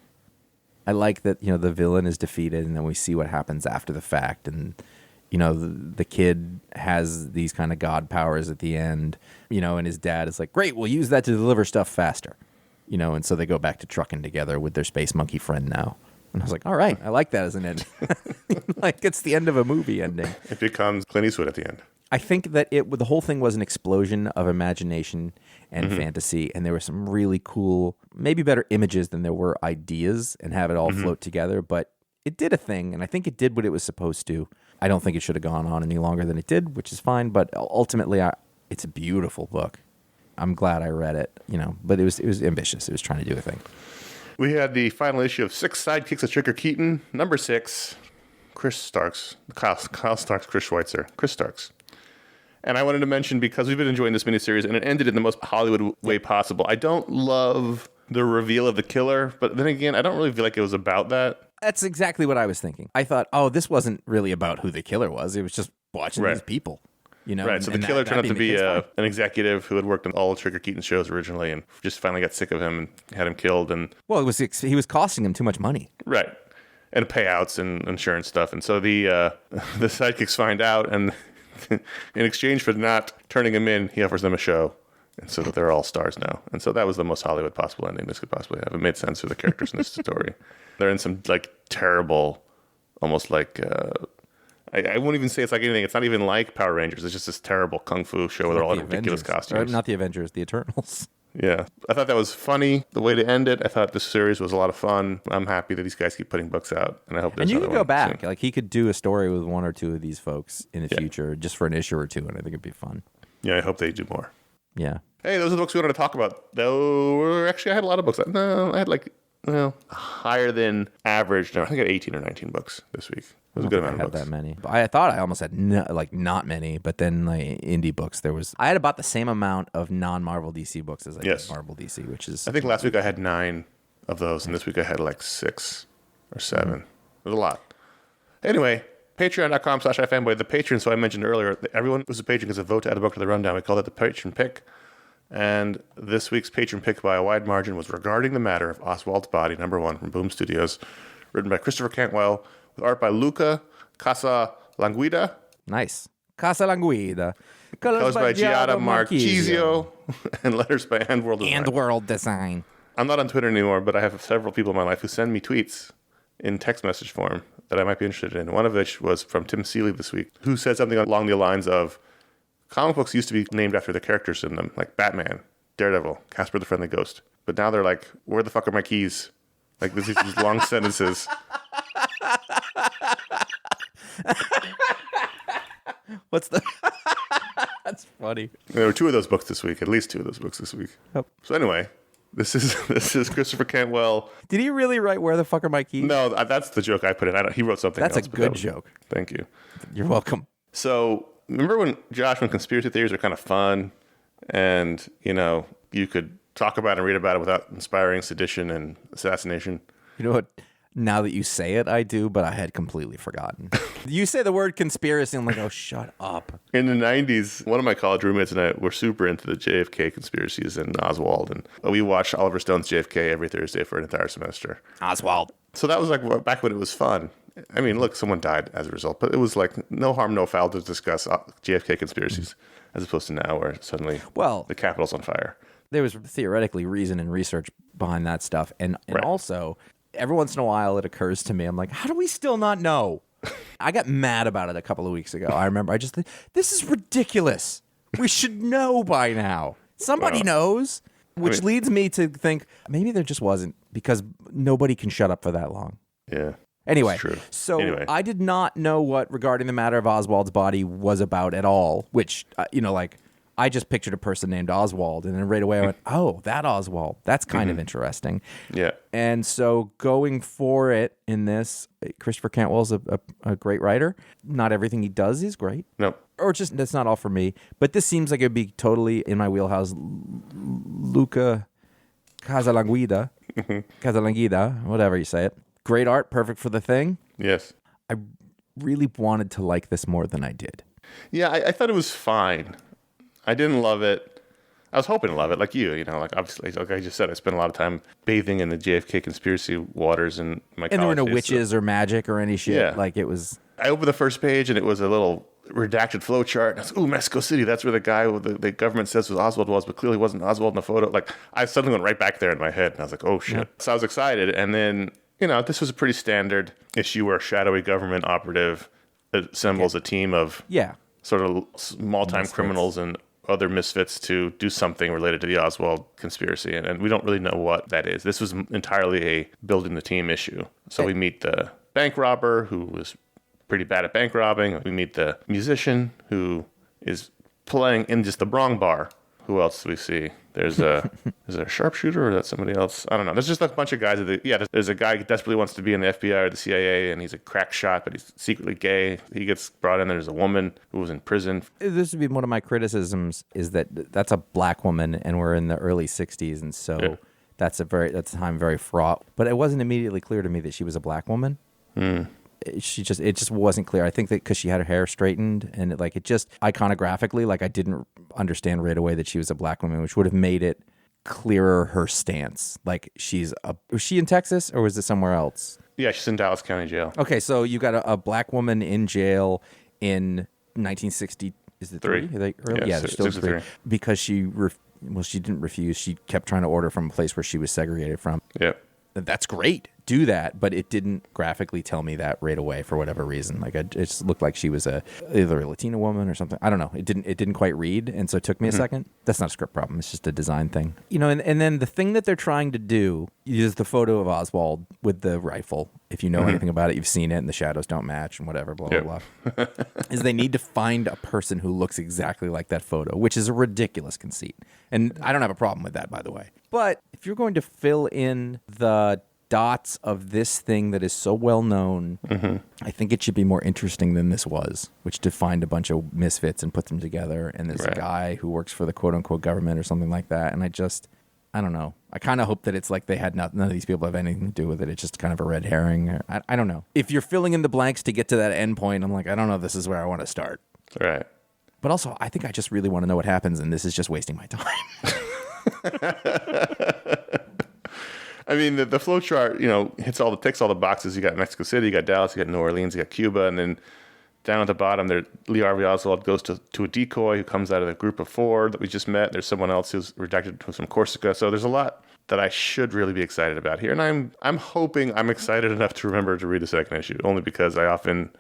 I like that, the villain is defeated and then we see what happens after the fact. And, the kid has these kind of god powers at the end, and his dad is like, great, we'll use that to deliver stuff faster. And so they go back to trucking together with their space monkey friend now. And I was like, all right, I like that as an end. Like, it's the end of a movie ending. It becomes Clint Eastwood at the end. I think that the whole thing was an explosion of imagination and fantasy, and there were some really cool, maybe better images than there were ideas, and have it all float together. But it did a thing, and I think it did what it was supposed to. I don't think it should have gone on any longer than it did, which is fine. But ultimately, it's a beautiful book. I'm glad I read it, But it was ambitious. It was trying to do a thing. We had the final issue of 6 Sidekicks of Trigger Keaton, number 6, Chris Starks, Kyle Starks, Chris Schweitzer, Chris Starks. And I wanted to mention, because we've been enjoying this miniseries, and it ended in the most Hollywood way possible. I don't love the reveal of the killer, but then again, I don't really feel like it was about that. That's exactly what I was thinking. I thought, this wasn't really about who the killer was. It was just watching these people. Right, so the killer turned out to be an executive who had worked on all of Trigger Keaton's shows originally and just finally got sick of him and had him killed. And he was costing him too much money. Right, and payouts and insurance stuff. And so the sidekicks find out, and in exchange for not turning him in, he offers them a show. And so they're all stars now. And so that was the most Hollywood possible ending this could possibly have. It made sense for the characters in this story. They're in some terrible, almost like... I won't even say it's like anything. It's not even like Power Rangers. It's just this terrible kung fu show where they're all in ridiculous costumes. Not the Avengers, the Eternals. Yeah. I thought that was funny, the way to end it. I thought this series was a lot of fun. I'm happy that these guys keep putting books out, and I hope there's another one. And you could go back. Soon. Like, he could do a story with one or two of these folks in the future, just for an issue or two, and I think it'd be fun. Yeah, I hope they do more. Yeah. Hey, those are the books we wanted to talk about. Though, actually, I had a lot of books. No, I had higher than average. No, I think I had 18 or 19 books this week. It was a good amount of books. That many. I thought I almost had not many, but then indie books. I had about the same amount of non-Marvel DC books as I did Marvel DC, which is. I think last week I had 9 of those, and this week I had 6 or 7. It was a lot. Anyway, Patreon.com/iFanboy. The patron, so I mentioned earlier, everyone was a patron because of vote to add a book to the rundown. We called it the Patron Pick. And this week's Patron Pick by a wide margin was Regarding the Matter of Oswald's Body, number 1 from Boom Studios, written by Christopher Cantwell, with art by Luca Casalanguida. Nice. Casalanguida. Colors by Giada Marchisio. And letters by World Design. World Design. I'm not on Twitter anymore, but I have several people in my life who send me tweets in text message form that I might be interested in. One of which was from Tim Seeley this week, who said something along the lines of, comic books used to be named after the characters in them, like Batman, Daredevil, Casper the Friendly Ghost. But now they're like, where the fuck are my keys? Like, these long sentences. What's the... That's funny. There were 2 of those books this week, at least 2 of those books this week. Yep. So anyway, this is Christopher Cantwell. Did he really write Where the Fuck Are My Keys? No, that's the joke I put in. He wrote something else. That's a good joke. Thank you. You're welcome. So, remember when conspiracy theories are kind of fun and, you could talk about and read about it without inspiring sedition and assassination? You know what? Now that you say it, I do, but I had completely forgotten. You say the word conspiracy, I'm like, oh, shut up. In the 90s, one of my college roommates and I were super into the JFK conspiracies and Oswald, and we watched Oliver Stone's JFK every Thursday for an entire semester. Oswald. So that was back when it was fun. I mean, look, someone died as a result, but it was no harm, no foul to discuss JFK conspiracies as opposed to now where suddenly the Capitol's on fire. There was theoretically reason and research behind that stuff. And also, every once in a while, it occurs to me, I'm like, how do we still not know? I got mad about it a couple of weeks ago. I remember I just think, this is ridiculous. We should know by now. Somebody knows, which leads me to think maybe there just wasn't, because nobody can shut up for that long. Yeah. Anyway, I did not know what Regarding the Matter of Oswald's Body was about at all, which, I just pictured a person named Oswald, and then right away I went, oh, that Oswald. That's kind of interesting. Yeah. And so going for it in this, Christopher Cantwell's a great writer. Not everything he does is great. Nope. Or just, that's not all for me. But this seems like it'd be totally in my wheelhouse. Luca Casalanguida, whatever you say it. Great art, perfect for the thing. Yes. I really wanted to like this more than I did. Yeah, I thought it was fine. I didn't love it. I was hoping to love it, like you. Like obviously, like I just said, I spent a lot of time bathing in the JFK conspiracy waters in my college And there were no days, witches or magic or any shit. Yeah. Like it was. I opened the first page and it was a little redacted flow chart. And I was, ooh, Mexico City. That's where the guy with the government says was Oswald was, but clearly wasn't Oswald in the photo. Like I suddenly went right back there in my head, and I was like, oh shit. Yeah. So I was excited, and then this was a pretty standard issue where a shadowy government operative assembles a team of sort of small-time criminals and other misfits to do something related to the Oswald conspiracy, and we don't really know what that is. This was entirely a building the team issue. So we meet the bank robber who was pretty bad at bank robbing. We meet the musician who is playing in just the Brong bar. Who else do we see? There's a is there a sharpshooter or is that somebody else? I don't know. There's just a bunch of guys. There's a guy who desperately wants to be in the FBI or the CIA, and he's a crack shot, but he's secretly gay. He gets brought in. There's a woman who was in prison. This would be one of my criticisms, is that that's a black woman, and we're in the early 60s, and so that's a time very fraught. But it wasn't immediately clear to me that she was a black woman. It just wasn't clear. I think that because she had her hair straightened, and it just iconographically, like I didn't understand right away that she was a black woman, which would have made it clearer her stance. Like was she in Texas or was this somewhere else? Yeah, she's in Dallas County Jail. Okay, so you got a black woman in jail in 1960. Is it three? Are they early? Yeah, they're still 3 because she didn't refuse. She kept trying to order from a place where she was segregated from. Yep. That's great. Do that, but it didn't graphically tell me that right away for whatever reason. Like it just looked like she was either a Latina woman or something. I don't know. It didn't quite read, and so it took me a second. That's not a script problem. It's just a design thing. And then the thing that they're trying to do is the photo of Oswald with the rifle. If you know anything about it, you've seen it, and the shadows don't match and whatever, blah, blah, blah. Is they need to find a person who looks exactly like that photo, which is a ridiculous conceit. And I don't have a problem with that, by the way. But if you're going to fill in the dots of this thing that is so well known, I think it should be more interesting than this was, which to find a bunch of misfits and put them together. And there's a guy who works for the quote unquote government or something like that. And I don't know. I kind of hope that it's like they had none of these people have anything to do with it. It's just kind of a red herring. I don't know. If you're filling in the blanks to get to that end point, I'm like, I don't know if this is where I want to start. Right. But also, I think I just really want to know what happens, and this is just wasting my time. I mean, the flow chart, ticks all the boxes. You got Mexico City, you got Dallas, you got New Orleans, you got Cuba, and then down at the bottom, Lee Harvey Oswald goes to a decoy who comes out of the group of 4 that we just met. There's someone else who's redacted from Corsica. So there's a lot that I should really be excited about here, and I'm hoping I'm excited enough to remember to read the second issue, only because we often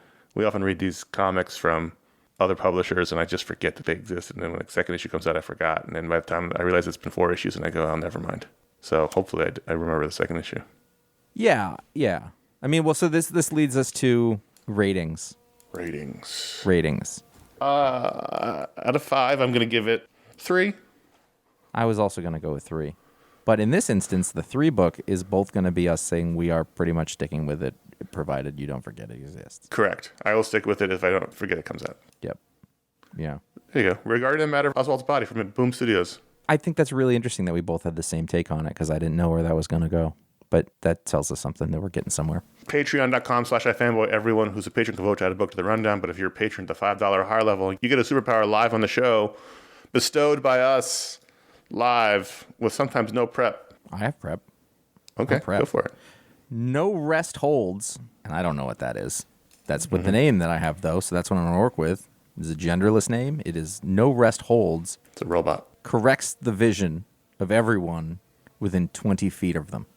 read these comics from other publishers, and I just forget that they exist. And then when the second issue comes out, I forgot. And then by the time I realize it's been 4 issues, and I go, oh, never mind. So hopefully I remember the second issue. Yeah. I mean, well, so this leads us to ratings. Out of 5, I'm going to give it 3. I was also going to go with 3. But in this instance, the 3 book is both going to be us saying we are pretty much sticking with it, provided you don't forget it exists. Correct. I will stick with it if I don't forget it comes out. Yep. Yeah. There you go. Regarding the matter of Oswald's body from Boom Studios. I think that's really interesting that we both had the same take on it, because I didn't know where that was going to go. But that tells us something, that we're getting somewhere. Patreon.com/iFanboy. Everyone who's a patron can vote to add a book to the rundown. But if you're a patron at the $5 or higher level, you get a superpower live on the show, bestowed by us live with sometimes no prep. I have prep. Okay, no prep. Go for it. No rest holds, and I don't know what that is. That's what the name that I have, though, so that's what I'm going to work with. It's a genderless name. It is No Rest Holds. It's a robot. Corrects the vision of everyone within 20 feet of them.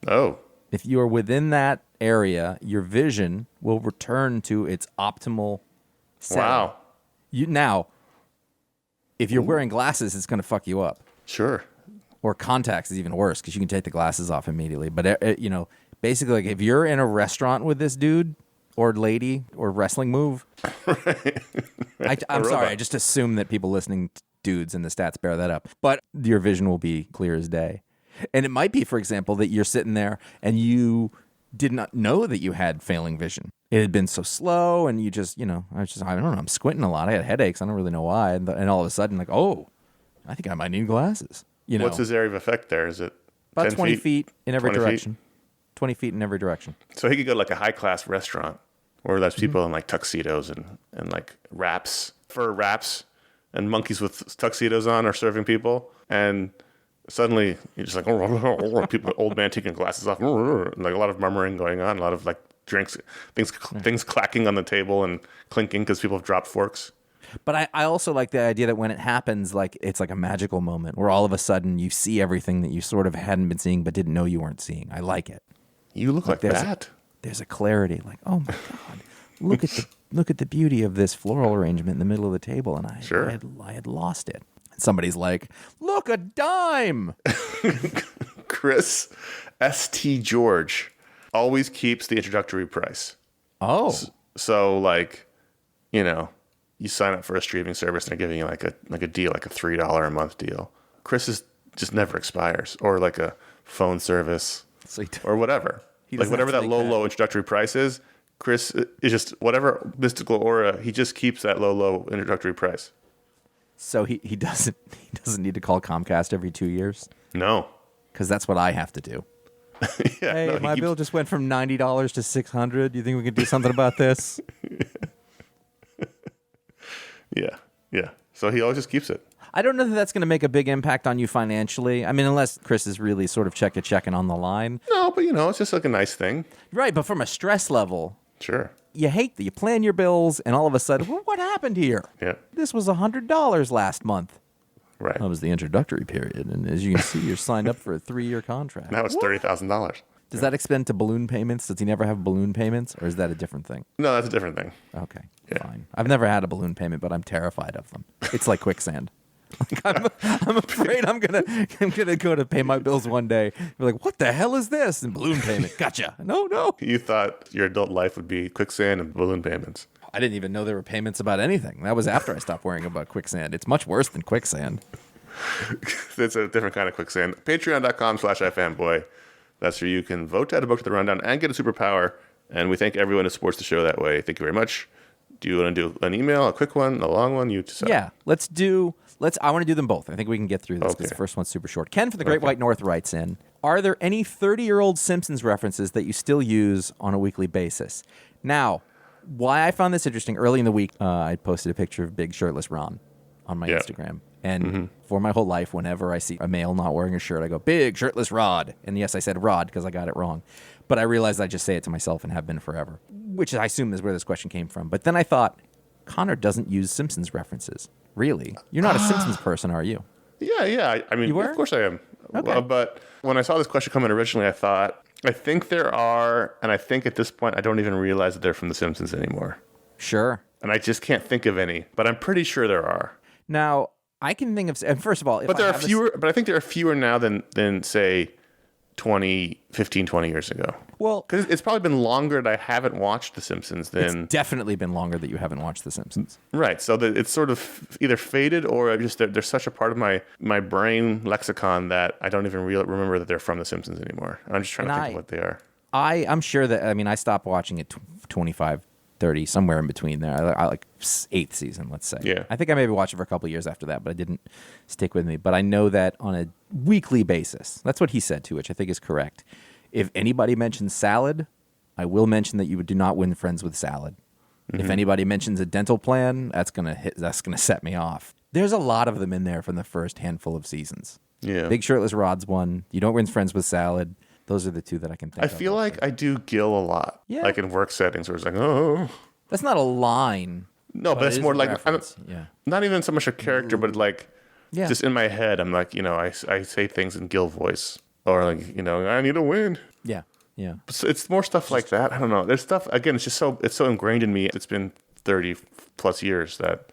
Oh. If you are within that area, your vision will return to its optimal setting. Wow. Now, if you're wearing glasses, it's going to fuck you up. Sure. Or contacts is even worse, because you can take the glasses off immediately. But, basically, like, if you're in a restaurant with this dude or lady or wrestling move, right. I'm sorry. robot. I just assume that people listening to dudes and the stats bear that up. But your vision will be clear as day. And it might be, for example, that you're sitting there and you did not know that you had failing vision. It had been so slow, and you just, I don't know, I'm squinting a lot. I had headaches. I don't really know why. And all of a sudden, like, oh, I think I might need glasses. What's his area of effect there? Is it about 10 20 feet in every 20 feet? direction? 20 feet in every direction. So he could go to like a high-class restaurant where there's people in like tuxedos and like fur wraps, and monkeys with tuxedos on are serving people. And suddenly you're just like, people, old man taking glasses off, and like a lot of murmuring going on, a lot of like drinks, things clacking on the table and clinking because people have dropped forks. But I also like the idea that when it happens, like it's like a magical moment where all of a sudden you see everything that you sort of hadn't been seeing but didn't know you weren't seeing. I like it. You look like that. There's a clarity, like, oh my God, look at the beauty of this floral arrangement in the middle of the table, and I had lost it. And somebody's like, look, a dime. Chris S.T. George always keeps the introductory price. Oh, So like, you sign up for a streaming service and they're giving you like a deal, like a $3 a month deal. Chris's just never expires, or like a phone service, or whatever. Like whatever that low introductory price is, Chris is just whatever mystical aura. He just keeps that low introductory price. So he doesn't need to call Comcast every 2 years? No, because that's what I have to do. Yeah, my bill just went from $90 to $600. You think we could do something about this? Yeah. So he always just keeps it. I don't know that that's going to make a big impact on you financially. I mean, unless Chris is really sort of checking on the line. No, but it's just like a nice thing. Right, but from a stress level, Sure. you hate that you plan your bills, and all of a sudden, well, what happened here? Yeah. This was $100 last month. Right. That was the introductory period, and as you can see, you're signed up for a 3-year contract. Now it's $30,000. Does that extend to balloon payments? Does he never have balloon payments, or is that a different thing? No, that's a different thing. Okay, Yeah. fine. I've never had a balloon payment, but I'm terrified of them. It's like quicksand. Like I'm afraid I'm gonna go to pay my bills one day. Be like, what the hell is this? And balloon payment. Gotcha. No. You thought your adult life would be quicksand and balloon payments. I didn't even know there were payments about anything. That was after I stopped worrying about quicksand. It's much worse than quicksand. It's a different kind of quicksand. Patreon.com/iFanboy. That's where you can vote to add a book to the rundown and get a superpower. And we thank everyone who supports the show that way. Thank you very much. Do you want to do an email, a quick one, a long one? You decide. Yeah, I want to do them both. I think we can get through this because Okay. the first one's super short. Ken from the Great White North writes in, are there any 30-year-old Simpsons references that you still use on a weekly basis? Now, why I found this interesting, early in the week, I posted a picture of big shirtless Ron on my Instagram. And for my whole life, whenever I see a male not wearing a shirt, I go, big shirtless Rod. And yes, I said Rod because I got it wrong. But I realized I just say it to myself and have been forever, which I assume is where this question came from. But then I thought, Conor doesn't use Simpsons references. Really? You're not a Simpsons person, are you? Yeah. I mean, You were? of course I am. Okay. Well, but when I saw this question come in originally, I think there are, and I think at this point, I don't even realize that they're from The Simpsons anymore. Sure. And I just can't think of any, but I'm pretty sure there are. Now, I can think of, and first of all, if But there I are have fewer, but I think there are fewer now than say 20 years ago. Well, Because it's probably been longer that I haven't watched The Simpsons than... it's definitely been longer that you haven't watched The Simpsons. Right, so that it's sort of either faded or just they're such a part of my brain lexicon that I don't even remember that they're from The Simpsons anymore. I'm just trying to think of what they are. I'm sure that, I stopped watching it 25, 30, somewhere in between there. I like 8th season, let's say. Yeah. I think I maybe watched it for a couple of years after that, but it didn't stick with me. But I know that on a weekly basis, that's what he said too, which I think is correct. If anybody mentions salad, I will mention that you do not win friends with salad. Mm-hmm. If anybody mentions a dental plan, that's gonna set me off. There's a lot of them in there from the first handful of seasons. Yeah. Big Shirtless Rod's one. You don't win friends with salad. Those are the two that I can think of. I feel like I do gill a lot. Yeah. Like in work settings where it's like, oh. That's not a line. No, but it's it is more a like, reference. Yeah. not even so much a character, but like, Yeah. just in my head, I'm like, I say things in gill voice. Or like, I need a win. Yeah. Yeah. So it's more stuff like that. I don't know. There's stuff, again, it's so ingrained in me. It's been 30 plus years that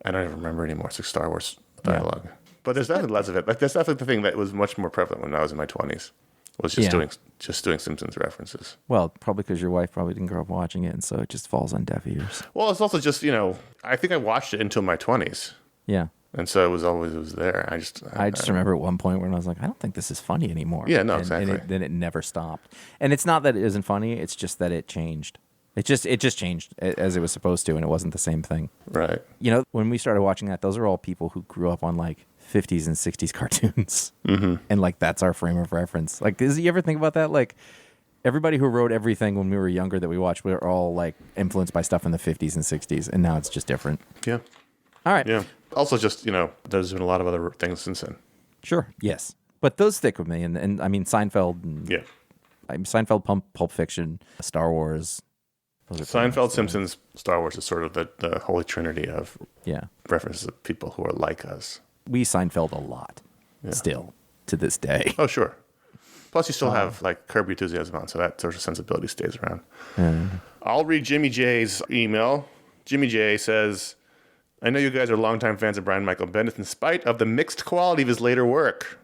I don't even remember anymore. It's like Star Wars dialogue. But there's definitely less of it. Like, that's definitely the thing that was much more prevalent when I was in my 20s. was just doing Simpsons references. Well, probably because your wife probably didn't grow up watching it, and so it just falls on deaf ears. Well, it's also just, I think I watched it until my 20s. Yeah. And so it was there. I just remember at one point when I was like, I don't think this is funny anymore. Yeah, no, exactly. And then it never stopped. And it's not that it isn't funny, it's just that it changed. It just changed as it was supposed to, and it wasn't the same thing. Right. When we started watching that, those are all people who grew up on like 50s and 60s cartoons. Mm-hmm. And like that's our frame of reference. Like, does you ever think about that? Like, everybody who wrote everything when we were younger that we watched, we were all like influenced by stuff in the 50s and 60s, and now it's just different. Yeah. All right. Yeah. Also, just, there's been a lot of other things since then. Sure. Yes. But those stick with me. And I mean, Seinfeld. And, yeah. Seinfeld, Pulp Fiction, Star Wars. Seinfeld, Simpsons, Star Wars is sort of the holy trinity of references of people who are like us. We Seinfeld a lot still to this day. Oh, sure. Plus, you still have like Curb Your Enthusiasm on, so that sort of sensibility stays around. I'll read Jimi J's email. Jimi J says, I know you guys are longtime fans of Brian Michael Bendis in spite of the mixed quality of his later work.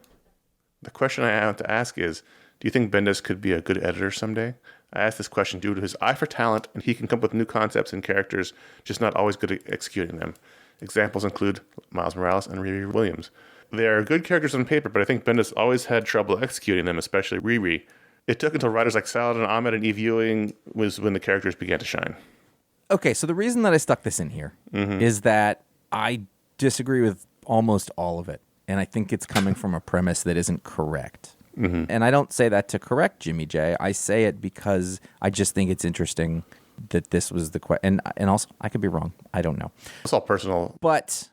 The question I have to ask is, do you think Bendis could be a good editor someday? I ask this question due to his eye for talent, and he can come up with new concepts and characters, just not always good at executing them. Examples include Miles Morales and Riri Williams. They are good characters on paper, but I think Bendis always had trouble executing them, especially Riri. It took until writers like Saladin Ahmed and Eve Ewing was when the characters began to shine. Okay, so the reason that I stuck this in here is that I disagree with almost all of it, and I think it's coming from a premise that isn't correct. Mm-hmm. And I don't say that to correct Jimi J. I say it because I just think it's interesting that this was the question. And also, I could be wrong. I don't know. It's all personal. But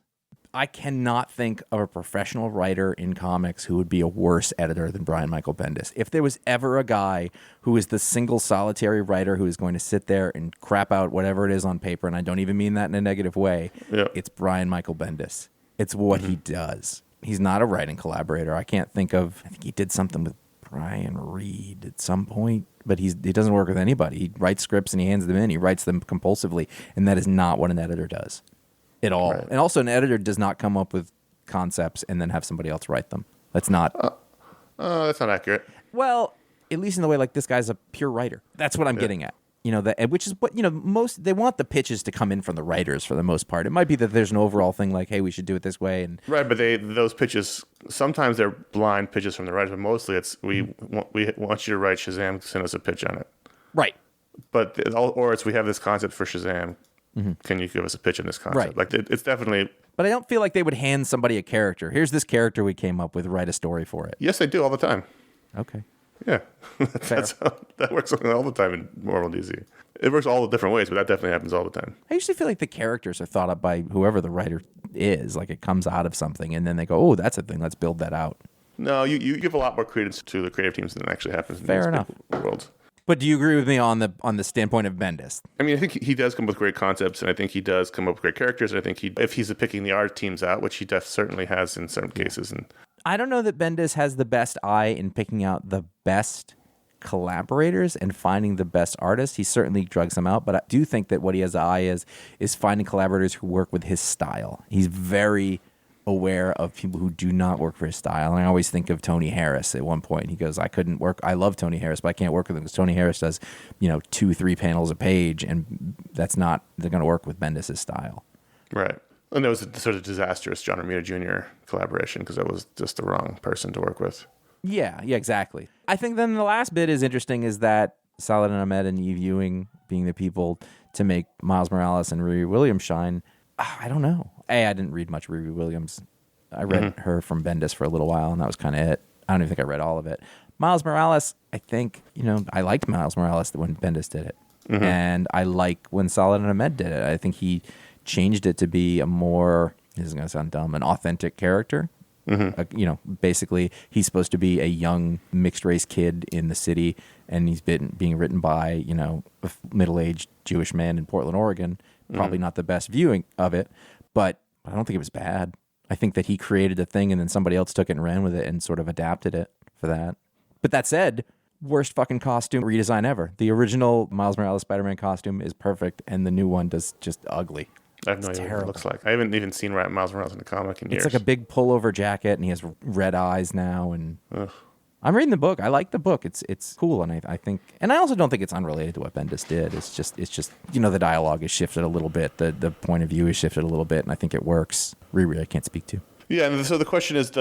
I cannot think of a professional writer in comics who would be a worse editor than Brian Michael Bendis. If there was ever a guy who is the single solitary writer who is going to sit there and crap out whatever it is on paper, and I don't even mean that in a negative way, it's Brian Michael Bendis. It's what he does. He's not a writing collaborator. I can't think of... I think he did something with Brian Reed at some point, but he doesn't work with anybody. He writes scripts and he hands them in. He writes them compulsively, and that is not what an editor does at all. Right. And also, an editor does not come up with concepts and then have somebody else write them. That's not... that's not accurate. Well, at least in the way, like, this guy's a pure writer. That's what I'm getting at. Which is what, they want the pitches to come in from the writers for the most part. It might be that there's an overall thing like, hey, we should do it this way. And right, but those pitches, sometimes they're blind pitches from the writers, but mostly it's, we want you to write Shazam, send us a pitch on it. Right. But, or it's, we have this concept for Shazam. Mm-hmm. Can you give us a pitch on this concept? Right. Like, it's definitely... But I don't feel like they would hand somebody a character. Here's this character we came up with, write a story for it. Yes, they do all the time. Okay. Yeah, that works all the time in Marvel DC. It works all the different ways, but that definitely happens all the time. I usually feel like the characters are thought up by whoever the writer is. Like, it comes out of something, and then they go, oh, that's a thing, let's build that out. No, you give a lot more credence to the creative teams than actually happens in Fair enough. Worlds. But do you agree with me on the standpoint of Bendis? I mean, I think he does come up with great concepts, and I think he does come up with great characters. And I think if he's picking the art teams out, which he certainly has in certain cases. And I don't know that Bendis has the best eye in picking out the best collaborators and finding the best artists. He certainly drugs them out, but I do think that what he has an eye is finding collaborators who work with his style. He's very aware of people who do not work for his style. And I always think of Tony Harris at one point. He goes, I love Tony Harris, but I can't work with him because Tony Harris does, 2-3 panels a page, and they're going to work with Bendis' style. Right. And there was a sort of disastrous John Romita Jr. collaboration because that was just the wrong person to work with. Yeah, exactly. I think then the last bit is interesting is that Saladin Ahmed and Eve Ewing being the people to make Miles Morales and Riri Williams shine. I don't know. I didn't read much Riri Williams. I read her from Bendis for a little while, and that was kind of it. I don't even think I read all of it. Miles Morales, I think, I liked Miles Morales when Bendis did it. Mm-hmm. And I like when Saladin Ahmed did it. I think he changed it to be a more, this is going to sound dumb, an authentic character. Mm-hmm. Basically, he's supposed to be a young mixed-race kid in the city, and he's being written by, a middle-aged Jewish man in Portland, Oregon. Probably not the best viewing of it, but I don't think it was bad. I think that he created a thing, and then somebody else took it and ran with it and sort of adapted it for that. But that said, worst fucking costume redesign ever. The original Miles Morales Spider-Man costume is perfect, and the new one does just ugly. I have no idea what it looks like. I haven't even seen Miles Morales in a comic in years. It's like a big pullover jacket, and he has red eyes now, and I'm reading the book. I like the book. It's cool, and I think, and I also don't think it's unrelated to what Bendis did. It's just the dialogue is shifted a little bit, the point of view is shifted a little bit, and I think it works. Riri, I can't speak to. Yeah, and so the question is,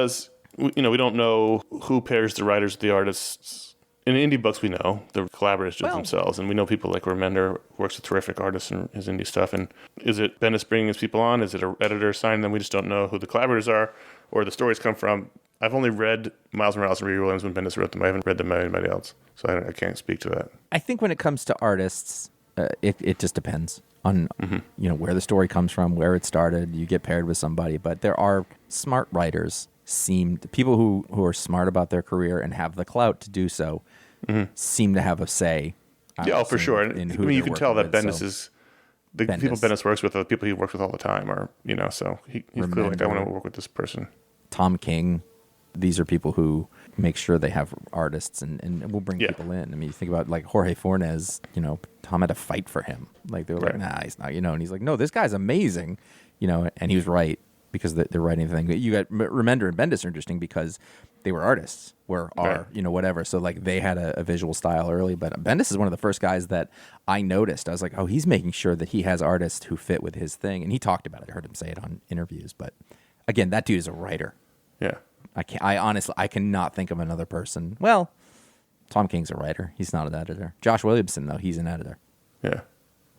we don't know who pairs the writers with the artists. In indie books, we know the collaborators do it themselves, and we know people like Remender works with terrific artists in his indie stuff. And is it Bendis bringing his people on? Is it an editor signing them? We just don't know who the collaborators are or the stories come from. I've only read Miles Morales and Riri Williams when Bendis wrote them. I haven't read them by anybody else, so I can't speak to that. I think when it comes to artists, it just depends on where the story comes from, where it started. You get paired with somebody, but there are smart writers. People who are smart about their career and have the clout to do so seem to have a say. For sure. And you can tell that Bendis is the Bendis. people Bendis works with are the people he works with all the time, or so he's clearly like, I want to work with this person. Tom King, these are people who make sure they have artists and will bring people in. I mean, you think about like Jorge Fornes. Tom had to fight for him. Like they were like, nah, he's not. And he's like, no, this guy's amazing. And he was right. Because they're writing the thing. You got Remender and Bendis are interesting because they were artists, whatever. So like they had a visual style early, but Bendis is one of the first guys that I noticed. I was like, oh, he's making sure that he has artists who fit with his thing, and he talked about it. I heard him say it on interviews. But again, that dude is a writer. Yeah, I honestly cannot think of another person. Well, Tom King's a writer. He's not an editor. Josh Williamson though, he's an editor. Yeah.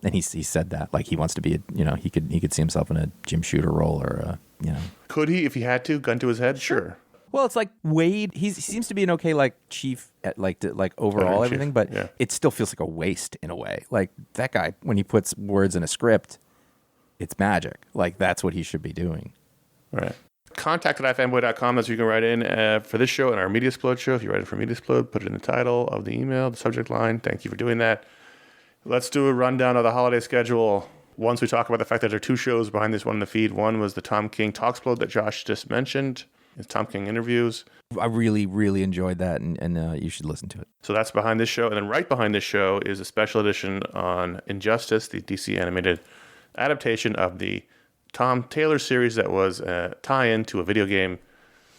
And he said that like he wants to be he could see himself in a Jim Shooter role or Could he if he had to gun to his head? Sure. Well, it's like Wade. He seems to be an okay chief at like overall everything, but it still feels like a waste in a way. Like that guy when he puts words in a script, it's magic. Like that's what he should be doing. Right. Contact at iFanboy.com. That's where you can write in for this show and our Media Explode show. If you write it for Media Explode, put it in the title of the email, the subject line. Thank you for doing that. Let's do a rundown of the holiday schedule. Once we talk about the fact that there are two shows behind this one in the feed. One was the Tom King Talksplode that Josh just mentioned. It's Tom King interviews. I really, really enjoyed that, and you should listen to it. So that's behind this show. And then right behind this show is a special edition on Injustice, the DC animated adaptation of the Tom Taylor series that was a tie-in to a video game.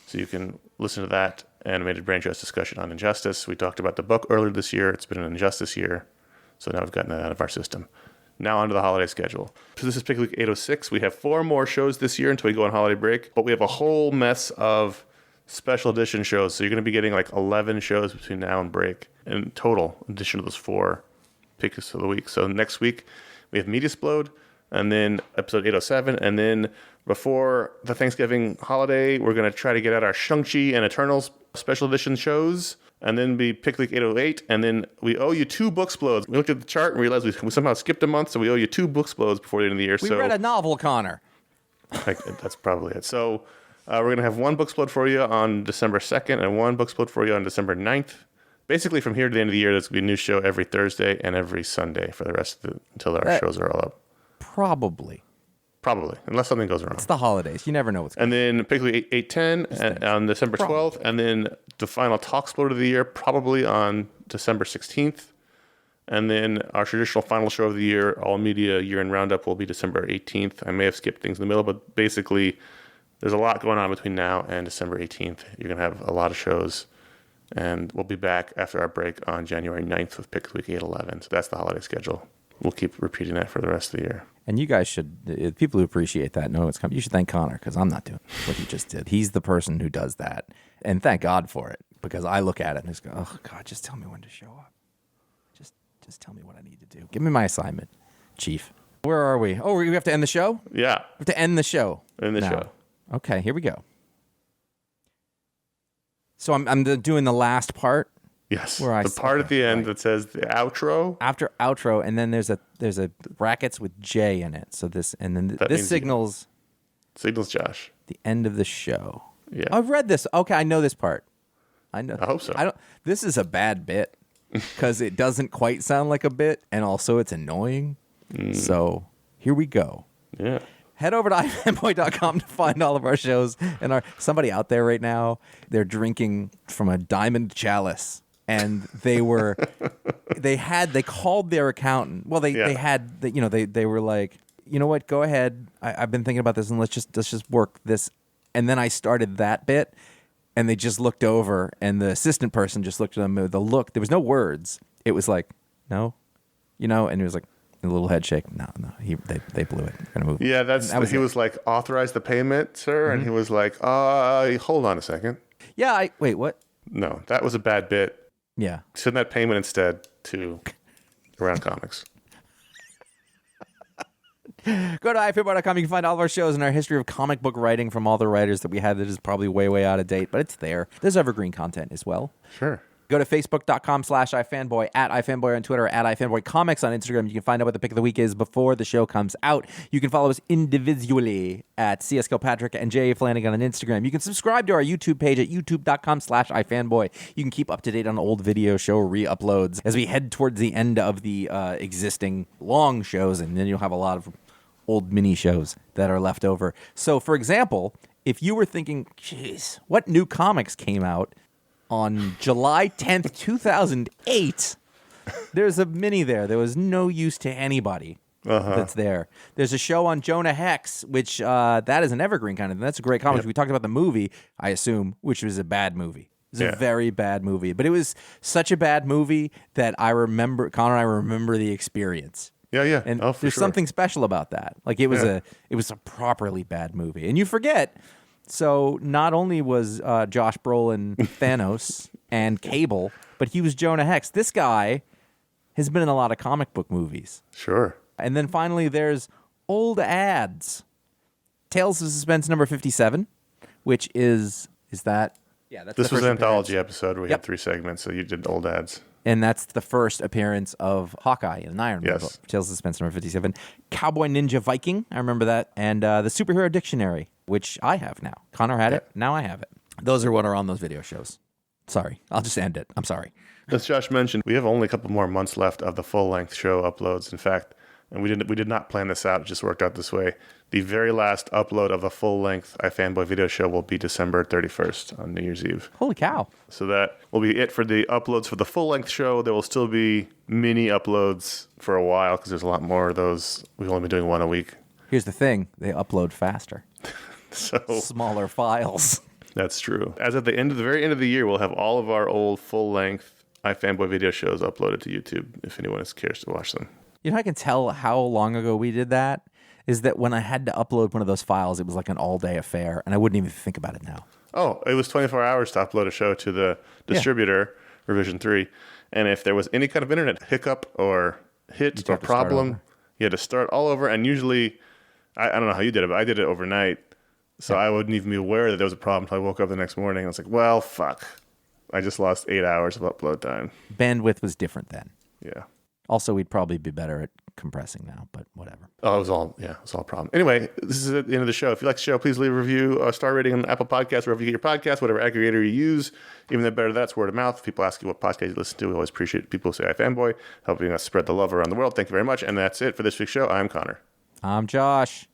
So you can listen to that animated Brain Trust discussion on Injustice. We talked about the book earlier this year. It's been an Injustice year. So now we've gotten that out of our system. Now onto the holiday schedule. So this is Pick Week 806. We have 4 more shows this year until we go on holiday break. But we have a whole mess of special edition shows. So you're going to be getting like 11 shows between now and break in total, in addition to those 4 picks of the week. So next week we have Media Explode, and then episode 807. And then before the Thanksgiving holiday, we're going to try to get out our Shang-Chi and Eternals special edition shows. And then be Pick Week 808, and then we owe you 2 book explodes. We looked at the chart and realized we somehow skipped a month, so we owe you 2 book explodes before the end of the year. We read a novel, Conor. That's probably it. So we're going to have 1 book explode for you on December 2nd and 1 book explode for you on December 9th. Basically, from here to the end of the year, there's going to be a new show every Thursday and every Sunday for the rest of until our shows are all up. Probably, unless something goes wrong. It's the holidays. You never know what's going on. And then Pick Week 810 on December 12th, and then the final Talksplode of the year probably on December 16th. And then our traditional final show of the year, All Media Year-End Roundup, will be December 18th. I may have skipped things in the middle, but basically there's a lot going on between now and December 18th. You're going to have a lot of shows. And we'll be back after our break on January 9th with Pick Week 811. So that's the holiday schedule. We'll keep repeating that for the rest of the year. And you guys should, people who appreciate that know it's coming. You should thank Conor, because I'm not doing what he just did. He's the person who does that. And thank God for it, because I look at it and just go, oh, God, just tell me when to show up. Just tell me what I need to do. Give me my assignment, Chief. Where are we? Oh, we have to end the show? Yeah. We have to end the show. End the show. Okay, here we go. So I'm doing the last part. Yes, the part at the end that says the outro. After outro, and then there's a brackets with J in it. So this, and then this signals Josh the end of the show. Yeah, I've read this. Okay, I know this part. I know. I hope so. This is a bad bit because it doesn't quite sound like a bit, and also it's annoying. So here we go. Yeah. Head over to iFanboy.com to find all of our shows. And somebody out there right now, they're drinking from a diamond chalice. And they called their accountant. Well, they were like, you know what? Go ahead. I've been thinking about this, and let's just work this. And then I started that bit, and they just looked over, and the assistant person just looked at them with a look. There was no words. It was like, no, and it was like a little head shake. No, they blew it. They're gonna move. Yeah, he was like, authorize the payment, sir, and he was like, hold on a second. Yeah, wait, what? No, that was a bad bit. Yeah, send that payment instead to Around Comics. Go to iFanboy.com. You can find all of our shows and our history of comic book writing from all the writers that we had that is probably way, way out of date, but it's there. There's evergreen content as well. Sure. Go to Facebook.com/iFanboy, at iFanboy on Twitter, at iFanboy Comics on Instagram. You can find out what the pick of the week is before the show comes out. You can follow us individually at CS Kilpatrick and J. Flanagan on Instagram. You can subscribe to our YouTube page at youtube.com/iFanboy. You can keep up to date on old video show re-uploads as we head towards the end of the existing long shows, and then you'll have a lot of old mini shows that are left over. So, for example, if you were thinking, geez, what new comics came out on July 10th, 2008, there's a mini there. There was no use to anybody that's there. There's a show on Jonah Hex, which that is an evergreen kind of thing. That's a great comic. Yep. We talked about the movie, I assume, which was a bad movie. It was a very bad movie. But it was such a bad movie that Conor and I remember the experience. Yeah. And there's something special about that. Like it was a properly bad movie. And you forget. So not only was Josh Brolin Thanos and Cable, but he was Jonah Hex. This guy has been in a lot of comic book movies. Sure. And then finally there's Old Ads. Tales of Suspense number 57, which is that? Yeah, that's this the was first an anthology appearance. episode where we had 3 segments, so you did Old Ads. And that's the first appearance of Hawkeye in an Iron Man book. Tales of Suspense number 57. Cowboy Ninja Viking, I remember that. And the Superhero Dictionary, which I have now. Conor had it, now I have it. Those are what are on those video shows. Sorry, I'll just end it. I'm sorry. As Josh mentioned, we have only a couple more months left of the full-length show uploads. In fact, and we did not plan this out, it just worked out this way. The very last upload of the full-length iFanboy video show will be December 31st on New Year's Eve. Holy cow. So that will be it for the uploads for the full-length show. There will still be mini uploads for a while because there's a lot more of those. We've only been doing one a week. Here's the thing. They upload faster. So smaller files. That's true. As at the very end of the year, we'll have all of our old full-length iFanboy video shows uploaded to YouTube if anyone cares to watch them. You know, I can tell how long ago we did that is that when I had to upload one of those files, it was like an all-day affair, and I wouldn't even think about it now. Oh, it was 24 hours to upload a show to the distributor, Revision 3, and if there was any kind of internet hiccup or hit or problem, you had to start all over, and usually, I don't know how you did it, but I did it overnight, so I wouldn't even be aware that there was a problem until I woke up the next morning. I was like, well, fuck. I just lost 8 hours of upload time. Bandwidth was different then. Yeah. Also, we'd probably be better at compressing now, but whatever. Oh, it was all a problem. Anyway, this is at the end of the show. If you like the show, please leave a review, a star rating on Apple Podcasts, wherever you get your podcast, whatever aggregator you use. Even the better that's word of mouth. If people ask you what podcast you listen to, we always appreciate people who say iFanboy, helping us spread the love around the world. Thank you very much. And that's it for this week's show. I'm Conor. I'm Josh.